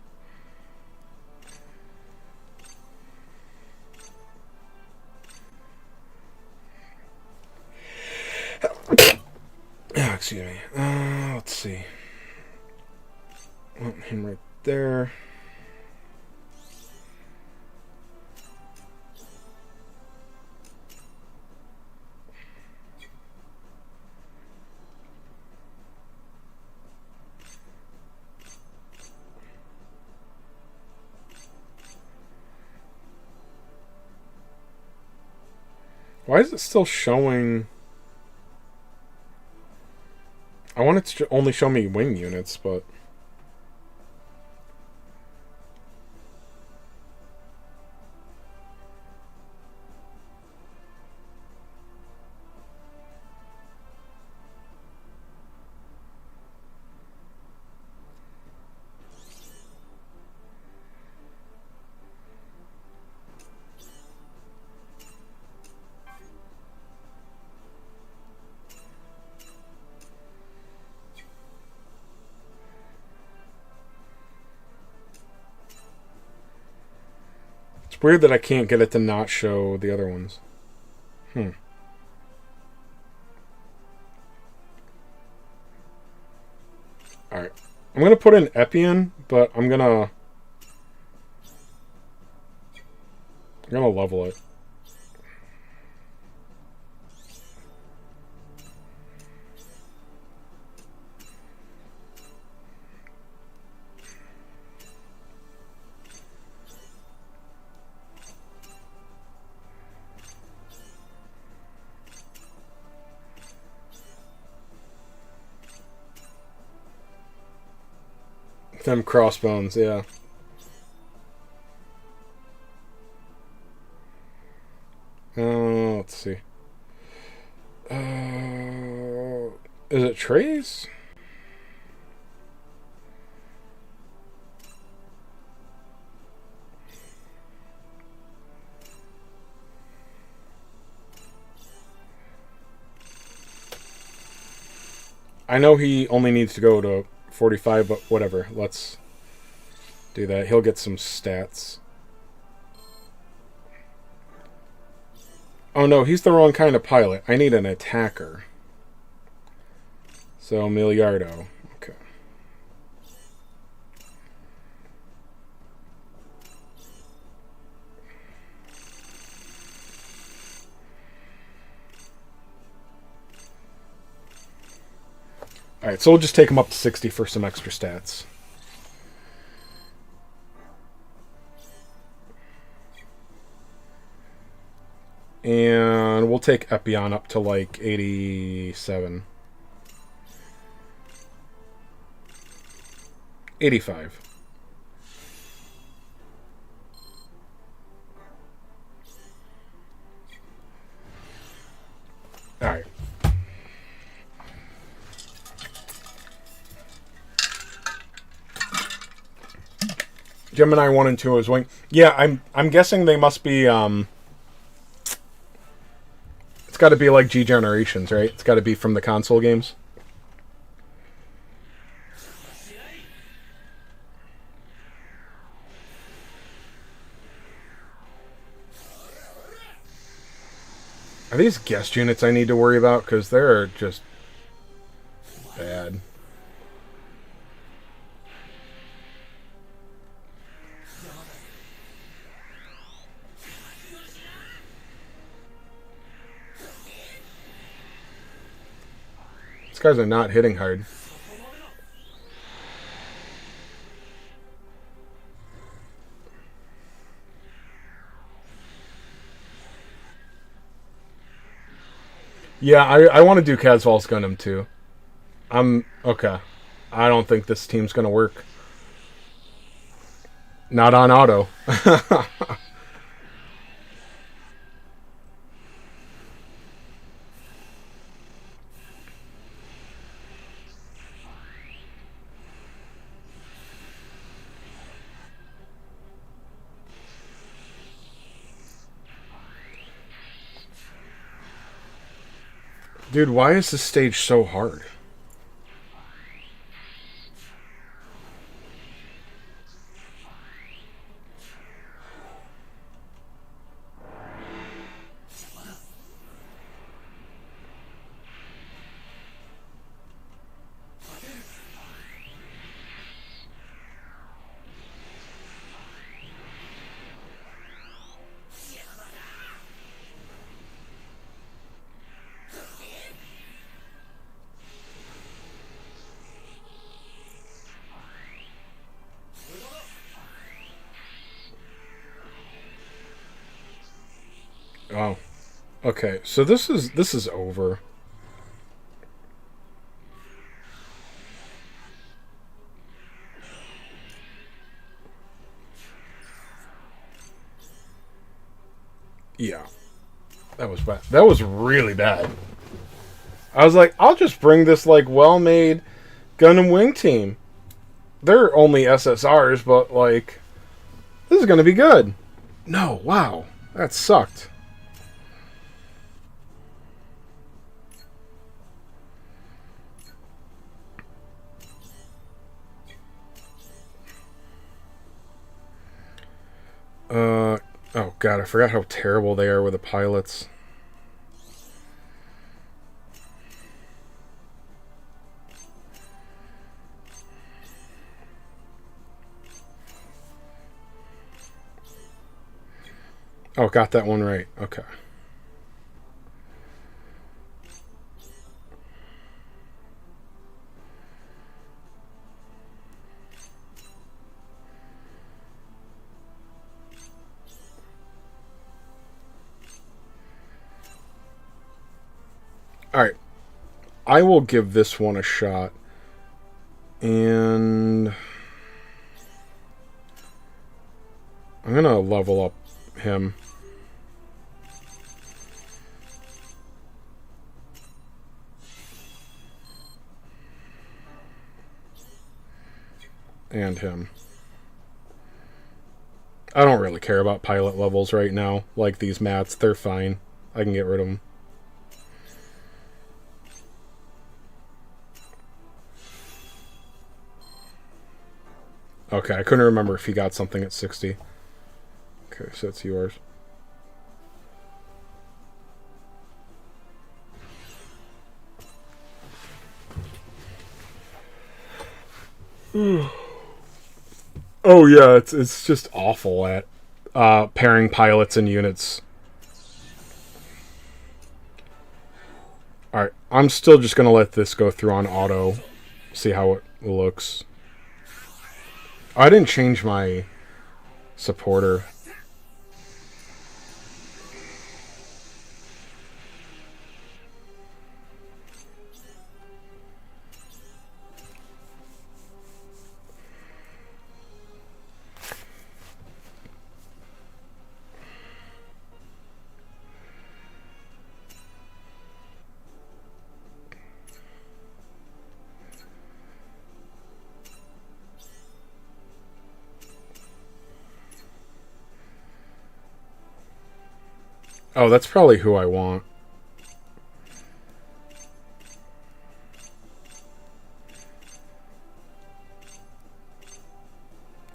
excuse me. Let's see. Oh, him right there. Why is it still showing? I want it to only show me wing units, but... It's weird that I can't get it to not show the other ones. Alright. I'm going to put in Epion, but I'm going to level it. Them crossbones, yeah. Let's see. Is it trays? I know he only needs to go to 45, but whatever. Let's do that. He'll get some stats. Oh no, he's the wrong kind of pilot. I need an attacker. So, Miliardo. Okay. Alright, so we'll just take him up to 60 for some extra stats. And we'll take Epion up to like 87. 85. Alright. Gemini 1 and 2 is wing. Yeah, I'm guessing they must be it's got to be like G Generations, right? It's got to be from the console games. Are these guest units I need to worry about? Because they're just bad. These guys are not hitting hard. Yeah, I want to do Casval's Gundam too. Okay. I don't think this team's gonna work. Not on auto. Dude, why is this stage so hard? Oh, okay. So this is over. Yeah, that was bad. That was really bad. I was like, I'll just bring this like well-made Gundam Wing team. They're only SSRs, but like this is gonna be good. No, wow, that sucked. Oh god, I forgot how terrible they are with the pilots. Oh, got that one right. Okay. Alright. I will give this one a shot. And I'm gonna level up him. And him. I don't really care about pilot levels right now. Like these mats, they're fine. I can get rid of them. Okay, I couldn't remember if he got something at 60. Okay, so it's yours. Oh yeah, it's just awful at pairing pilots and units. Alright, I'm still just gonna let this go through on auto. See how it looks. I didn't change my supporter. Oh, that's probably who I want.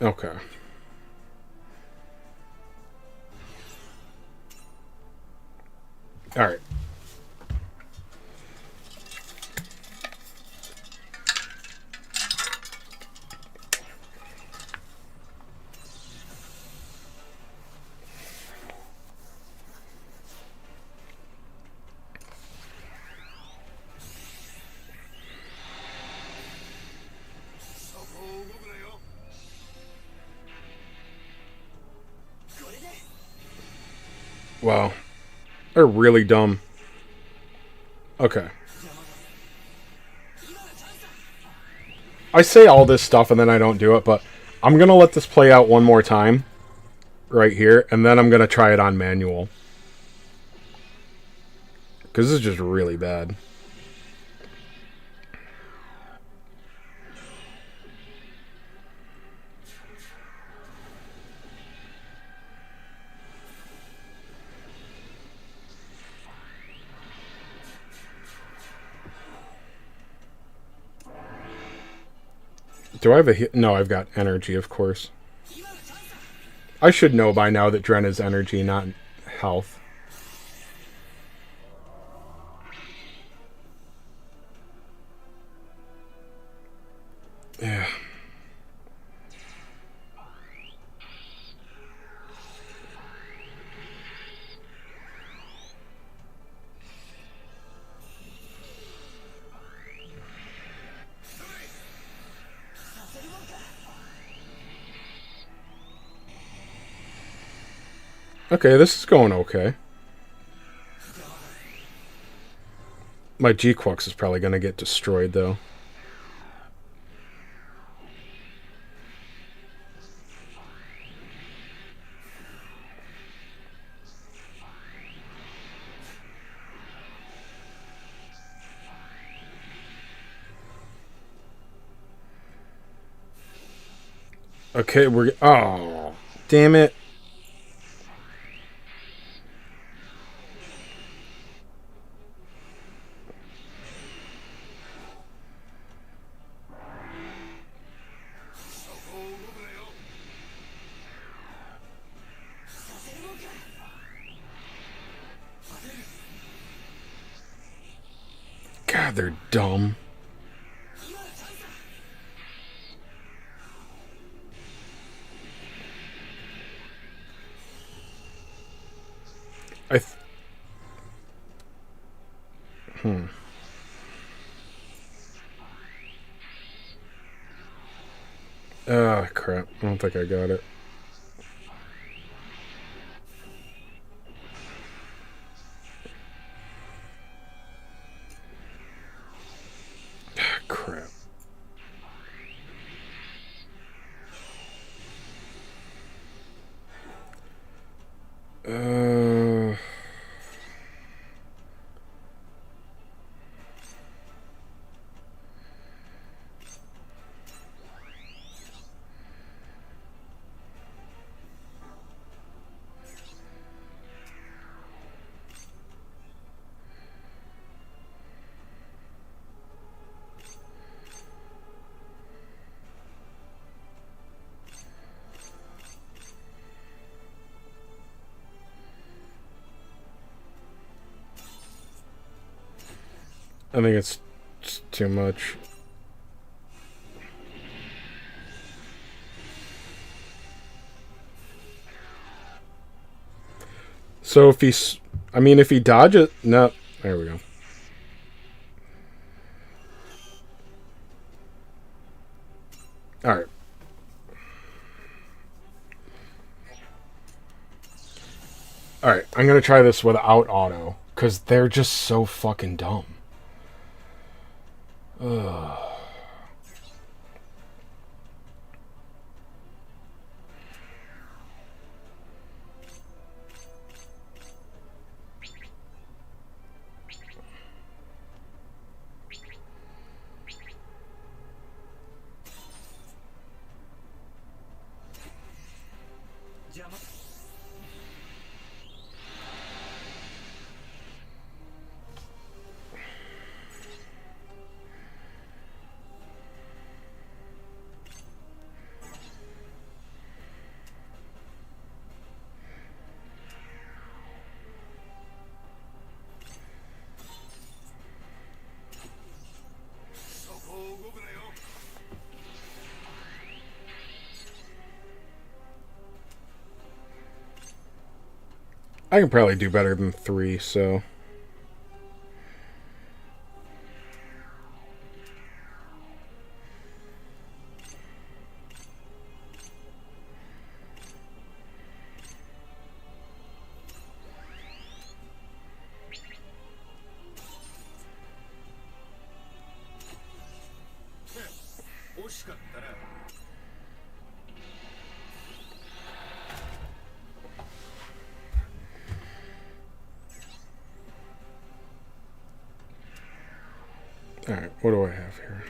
Okay. Alright. Wow. They're really dumb. Okay. I say all this stuff and then I don't do it, but I'm going to let this play out one more time. Right here. And then I'm going to try it on manual. Because this is just really bad. Do I have a hit? No, I've got energy, of course. I should know by now that Dren is energy, not health. Yeah. Okay, this is going okay. My G-Quux is probably going to get destroyed, though. Okay, we're... Oh, damn it. God, they're dumb. I... Ah, crap. I don't think I got it. Ah, crap. Uh... I think it's too much. So if he's... I mean, if he dodges... No. There we go. Alright. Alright, I'm gonna try this without auto. Because they're just so fucking dumb. Ugh. I can probably do better than 3, so... Alright, what do I have here?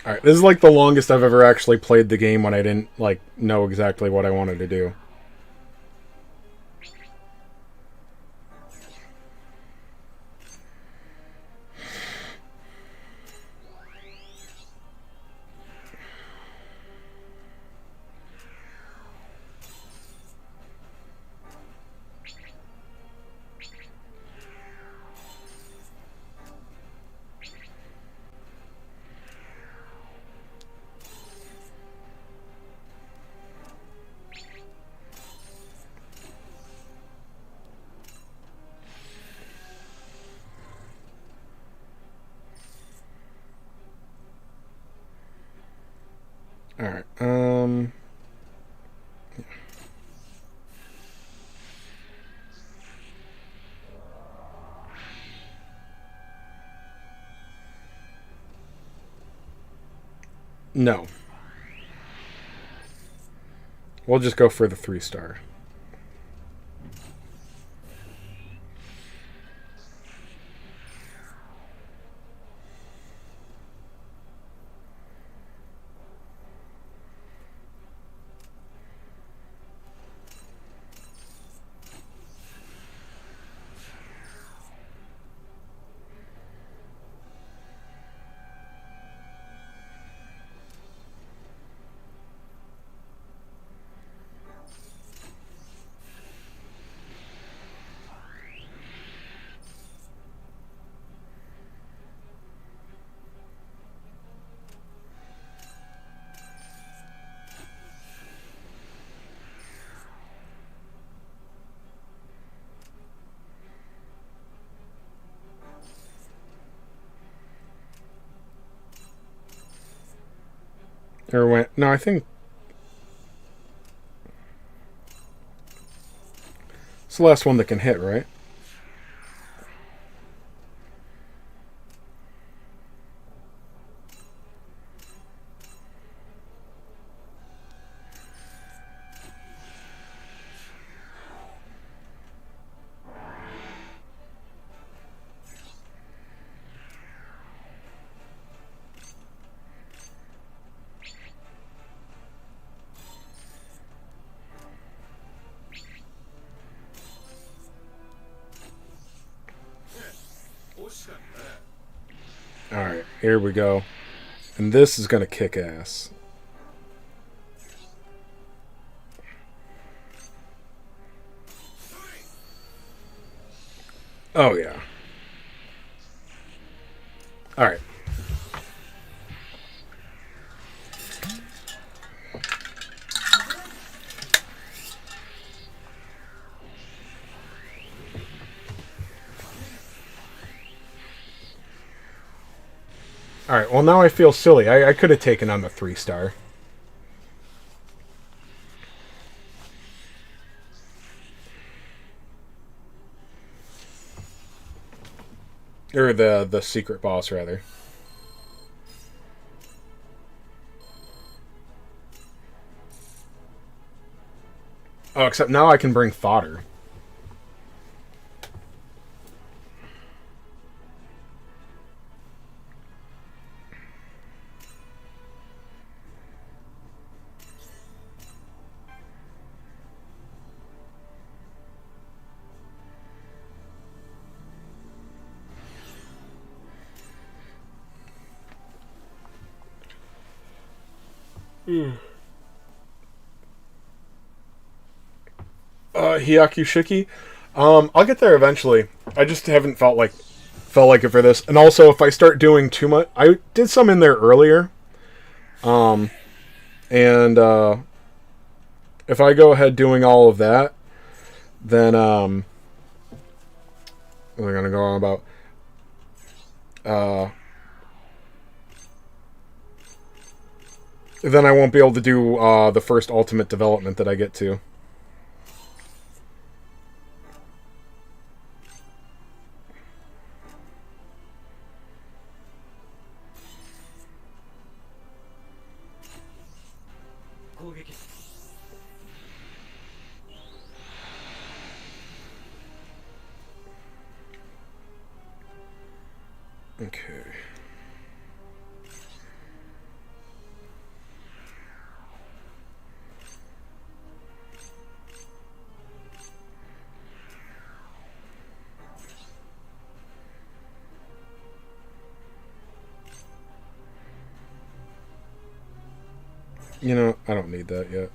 Alright, this is like the longest I've ever actually played the game when I didn't, like, know exactly what I wanted to do. Alright, no. We'll just go for the 3-star. Or went... No, I think... It's the last one that can hit, right? Alright, here we go. And this is gonna kick ass. Oh, yeah. Alright. Alright, well now I feel silly. I could have taken on the 3-star. Or the secret boss, rather. Oh, except now I can bring fodder. Hyakushiki. I'll get there eventually. I just haven't felt like it for this. And also, if I start doing too much, I did some in there earlier. And if I go ahead doing all of that, then what am I gonna go on about? Then I won't be able to do the first ultimate development that I get to. Okay. You know, I don't need that yet.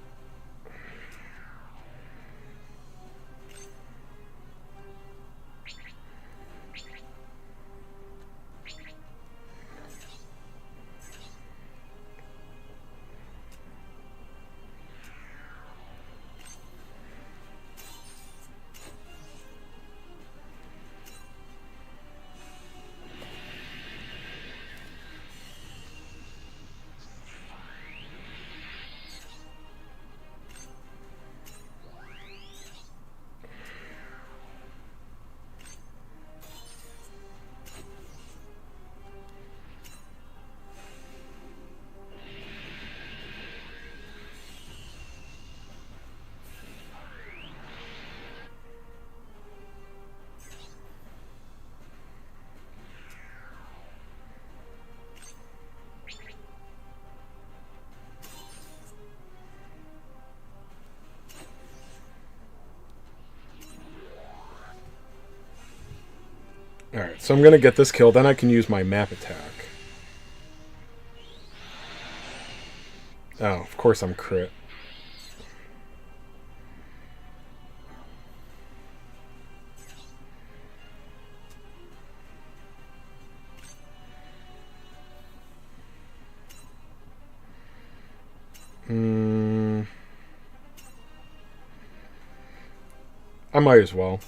Alright, so I'm going to get this kill, then I can use my map attack. Oh, of course I'm crit. I might as well.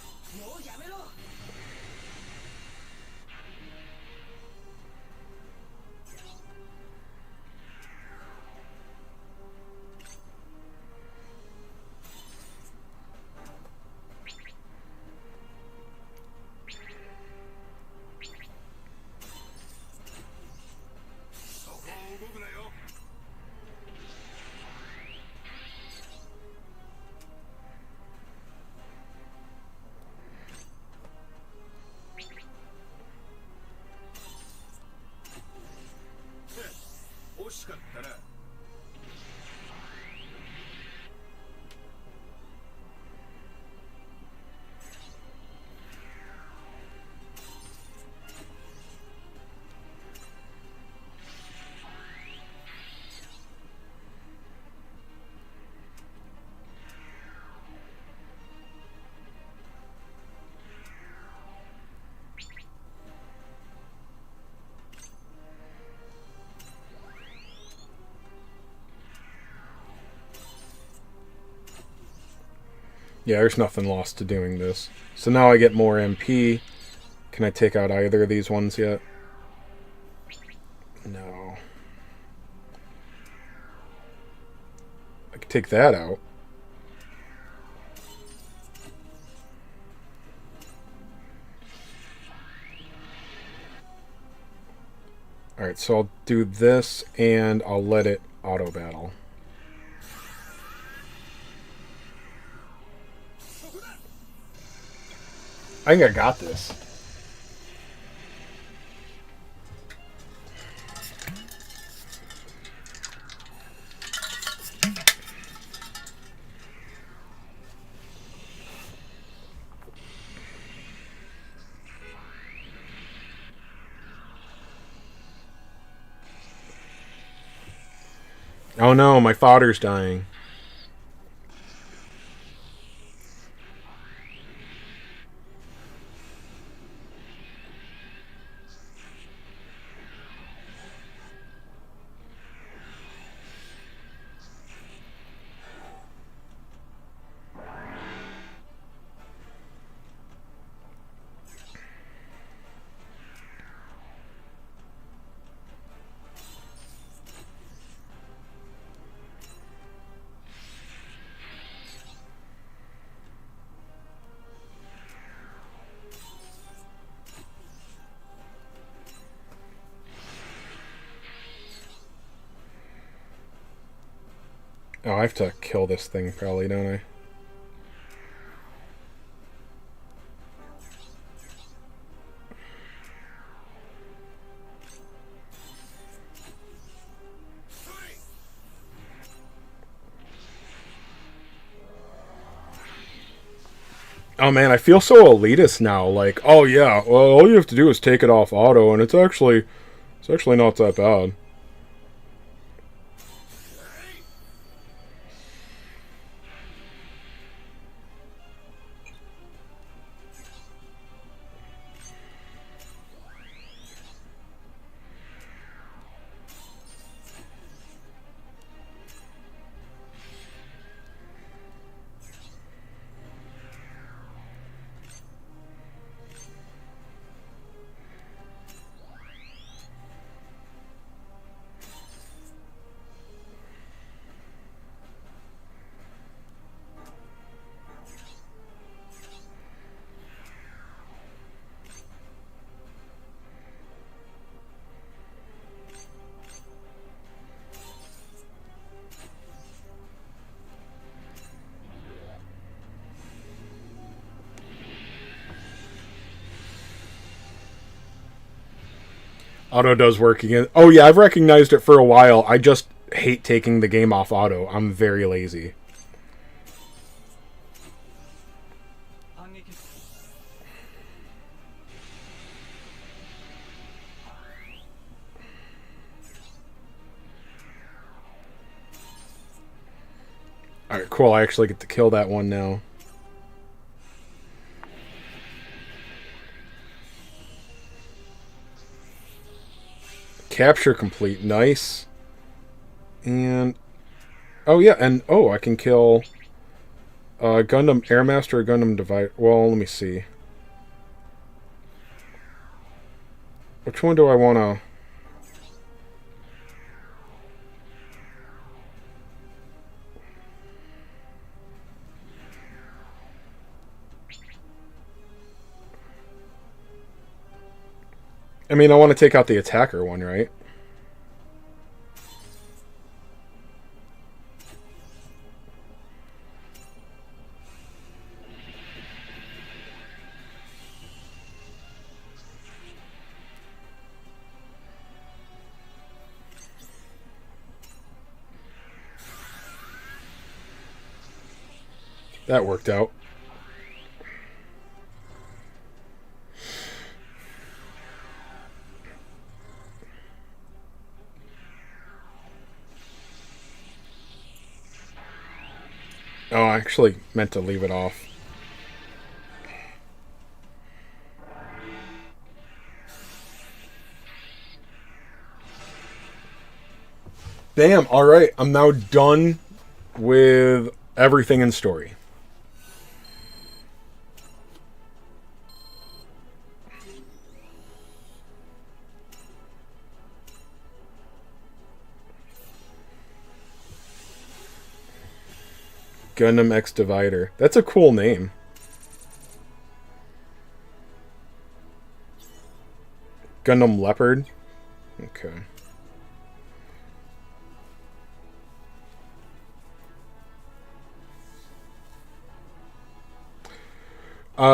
Yeah, there's nothing lost to doing this. So now I get more MP. Can I take out either of these ones yet? No. I can take that out. Alright, so I'll do this, and I'll let it auto-battle. I think I got this. Oh no, my father's dying. Oh, I have to kill this thing probably, don't I? Oh man, I feel so elitist now. Like, oh yeah, well, all you have to do is take it off auto, and it's actually not that bad. Auto does work again. Oh yeah, I've recognized it for a while. I just hate taking the game off auto. I'm very lazy. Alright, cool. I actually get to kill that one now. Capture complete. Nice. And... oh, yeah. And, oh, I can kill... Gundam Airmaster or Gundam Divide. Well, let me see. Which one do I want to... I mean, I want to take out the attacker one, right? That worked out. Oh, I actually meant to leave it off. Damn, alright. I'm now done with everything in story. Gundam X Divider. That's a cool name. Gundam Leopard. Okay.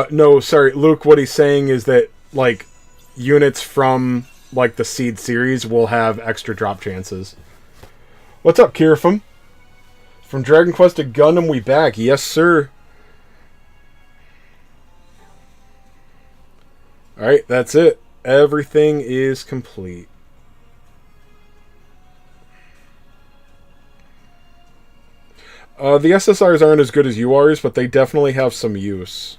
No, sorry, Luke, what he's saying is that, like, units from, like, the Seed series will have extra drop chances. What's up, Kirifum? From Dragon Quest to Gundam, we back. Yes, sir. Alright, that's it. Everything is complete. The SSRs aren't as good as URs, but they definitely have some use.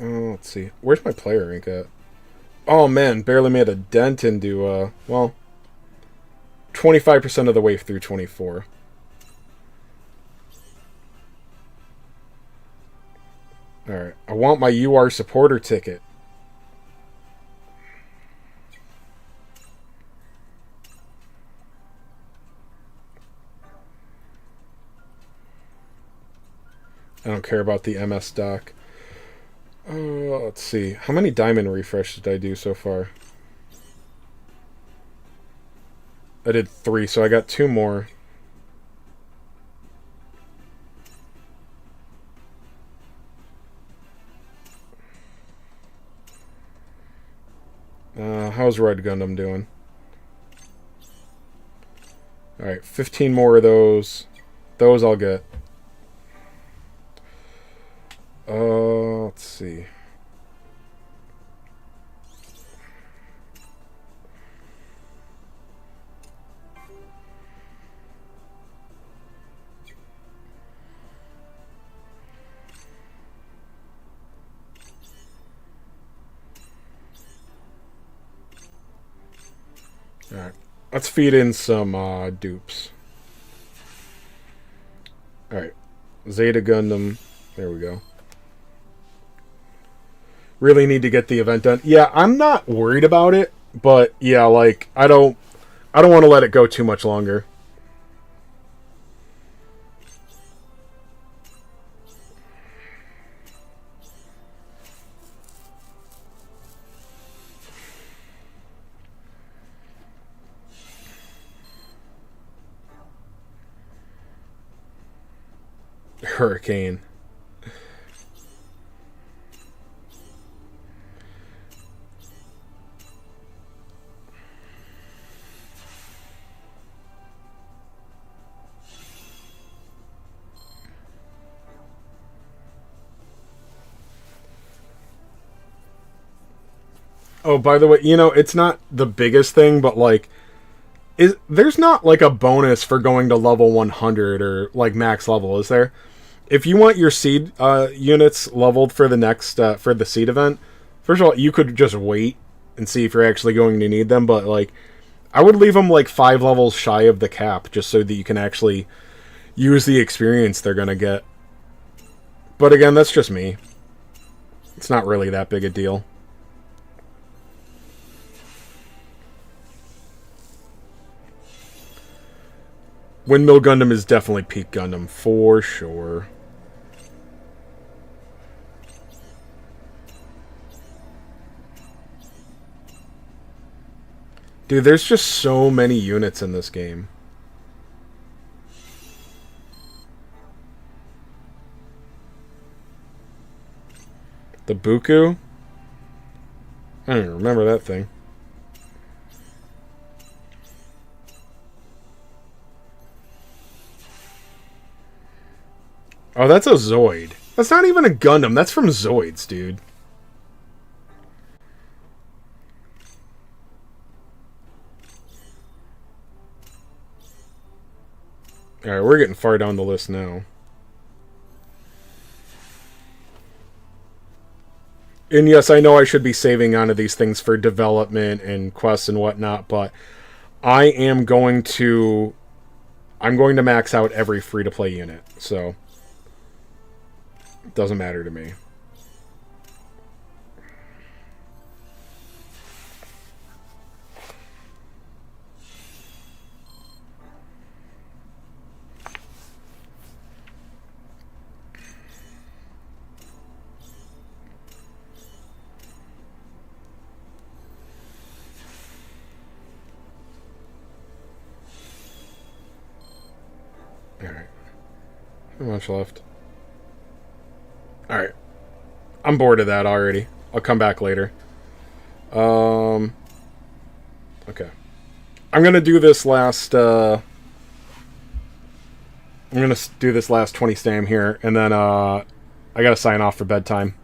Oh, let's see. Where's my player rank at? Oh man, barely made a dent into, well, 25% of the way through 24. Alright, I want my UR supporter ticket. I don't care about the MS doc. Let's see. How many diamond refreshes did I do so far? I did 3, so I got 2 more. How's Red Gundam doing? Alright, 15 more of those. Those I'll get. Let's see. Alright, let's feed in some dupes. Alright, Zeta Gundam. There we go. Really need to get the event done. Yeah, I'm not worried about it, but yeah, like I don't want to let it go too much longer. Hurricane. Oh, by the way, you know, it's not the biggest thing, but like there's not like a bonus for going to level 100 or like max level, is there? If you want your seed units leveled for the next for the seed event, first of all, you could just wait and see if you're actually going to need them, but like I would leave them like 5 levels shy of the cap just so that you can actually use the experience they're going to get. But again, that's just me. It's not really that big a deal. Windmill Gundam is definitely peak Gundam, for sure. Dude, there's just so many units in this game. The Buku? I don't even remember that thing. Oh, that's a Zoid. That's not even a Gundam. That's from Zoids, dude. Alright, we're getting far down the list now. And yes, I know I should be saving onto these things for development and quests and whatnot, but I am going to... I'm going to max out every free-to-play unit, so... It doesn't matter to me. Alright. How much left? Alright. I'm bored of that already. I'll come back later. Okay. I'm gonna do this last, I'm gonna do this last 20 stam here, and then, I gotta sign off for bedtime.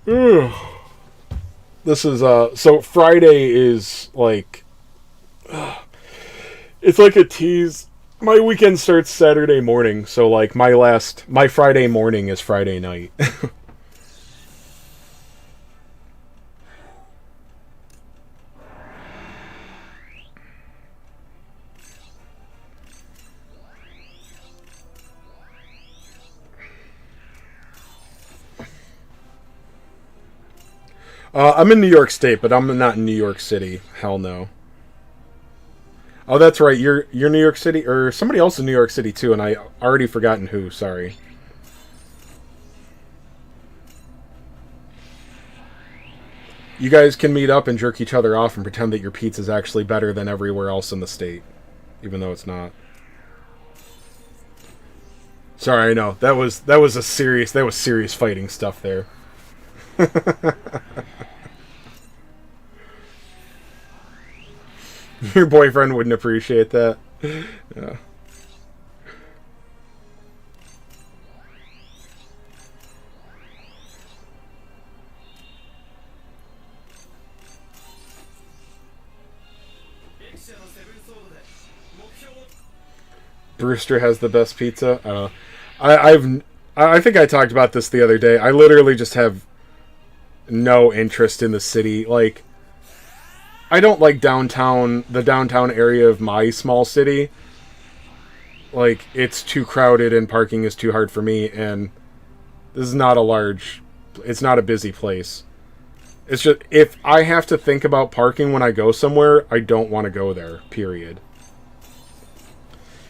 Ugh. This is, so Friday is, like... It's like a tease. My weekend starts Saturday morning, so like my Friday morning is Friday night. I'm in New York State, but I'm not in New York City. Hell no. Oh, that's right. You're New York City, or somebody else in New York City too, and I already forgotten who. Sorry. You guys can meet up and jerk each other off and pretend that your pizza's actually better than everywhere else in the state, even though it's not. Sorry, I know that was serious fighting stuff there. Your boyfriend wouldn't appreciate that. Yeah. Brewster has the best pizza. I don't know. I think I talked about this the other day. I literally just have no interest in the city. Like, I don't like the downtown area of my small city. Like, it's too crowded and parking is too hard for me, and this is not it's not a busy place. It's just, if I have to think about parking when I go somewhere, I don't want to go there, period.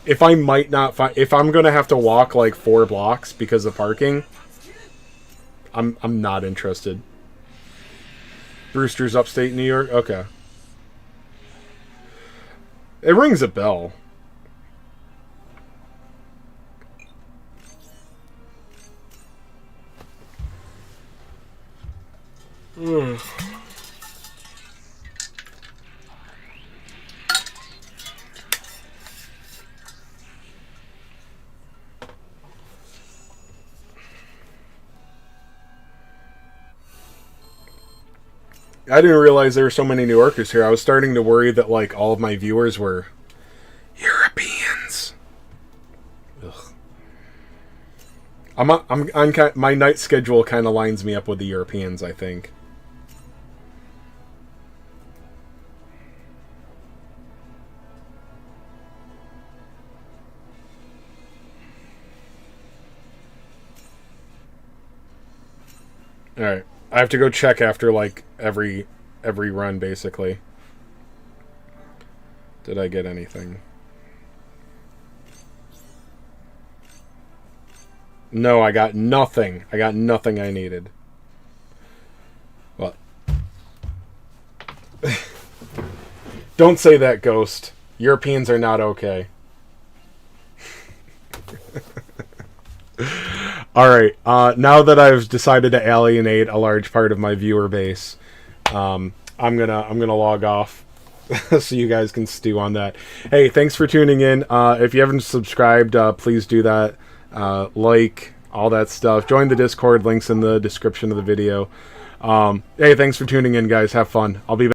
If I'm going to have to walk like 4 blocks because of parking, I'm not interested. Brewster's upstate New York? Okay. It rings a bell. I didn't realize there were so many New Yorkers here. I was starting to worry that like all of my viewers were Europeans. Ugh. My night schedule kind of lines me up with the Europeans, I think. All right. I have to go check after like every run basically. Did I get anything? No, I got nothing. I got nothing I needed. What? Don't say that, Ghost. Europeans are not okay. Alright, now that I've decided to alienate a large part of my viewer base, I'm gonna log off so you guys can stew on that. Hey, thanks for tuning in. If you haven't subscribed, please do that. Like, all that stuff. Join the Discord, links in the description of the video. Hey, thanks for tuning in, guys. Have fun. I'll be back.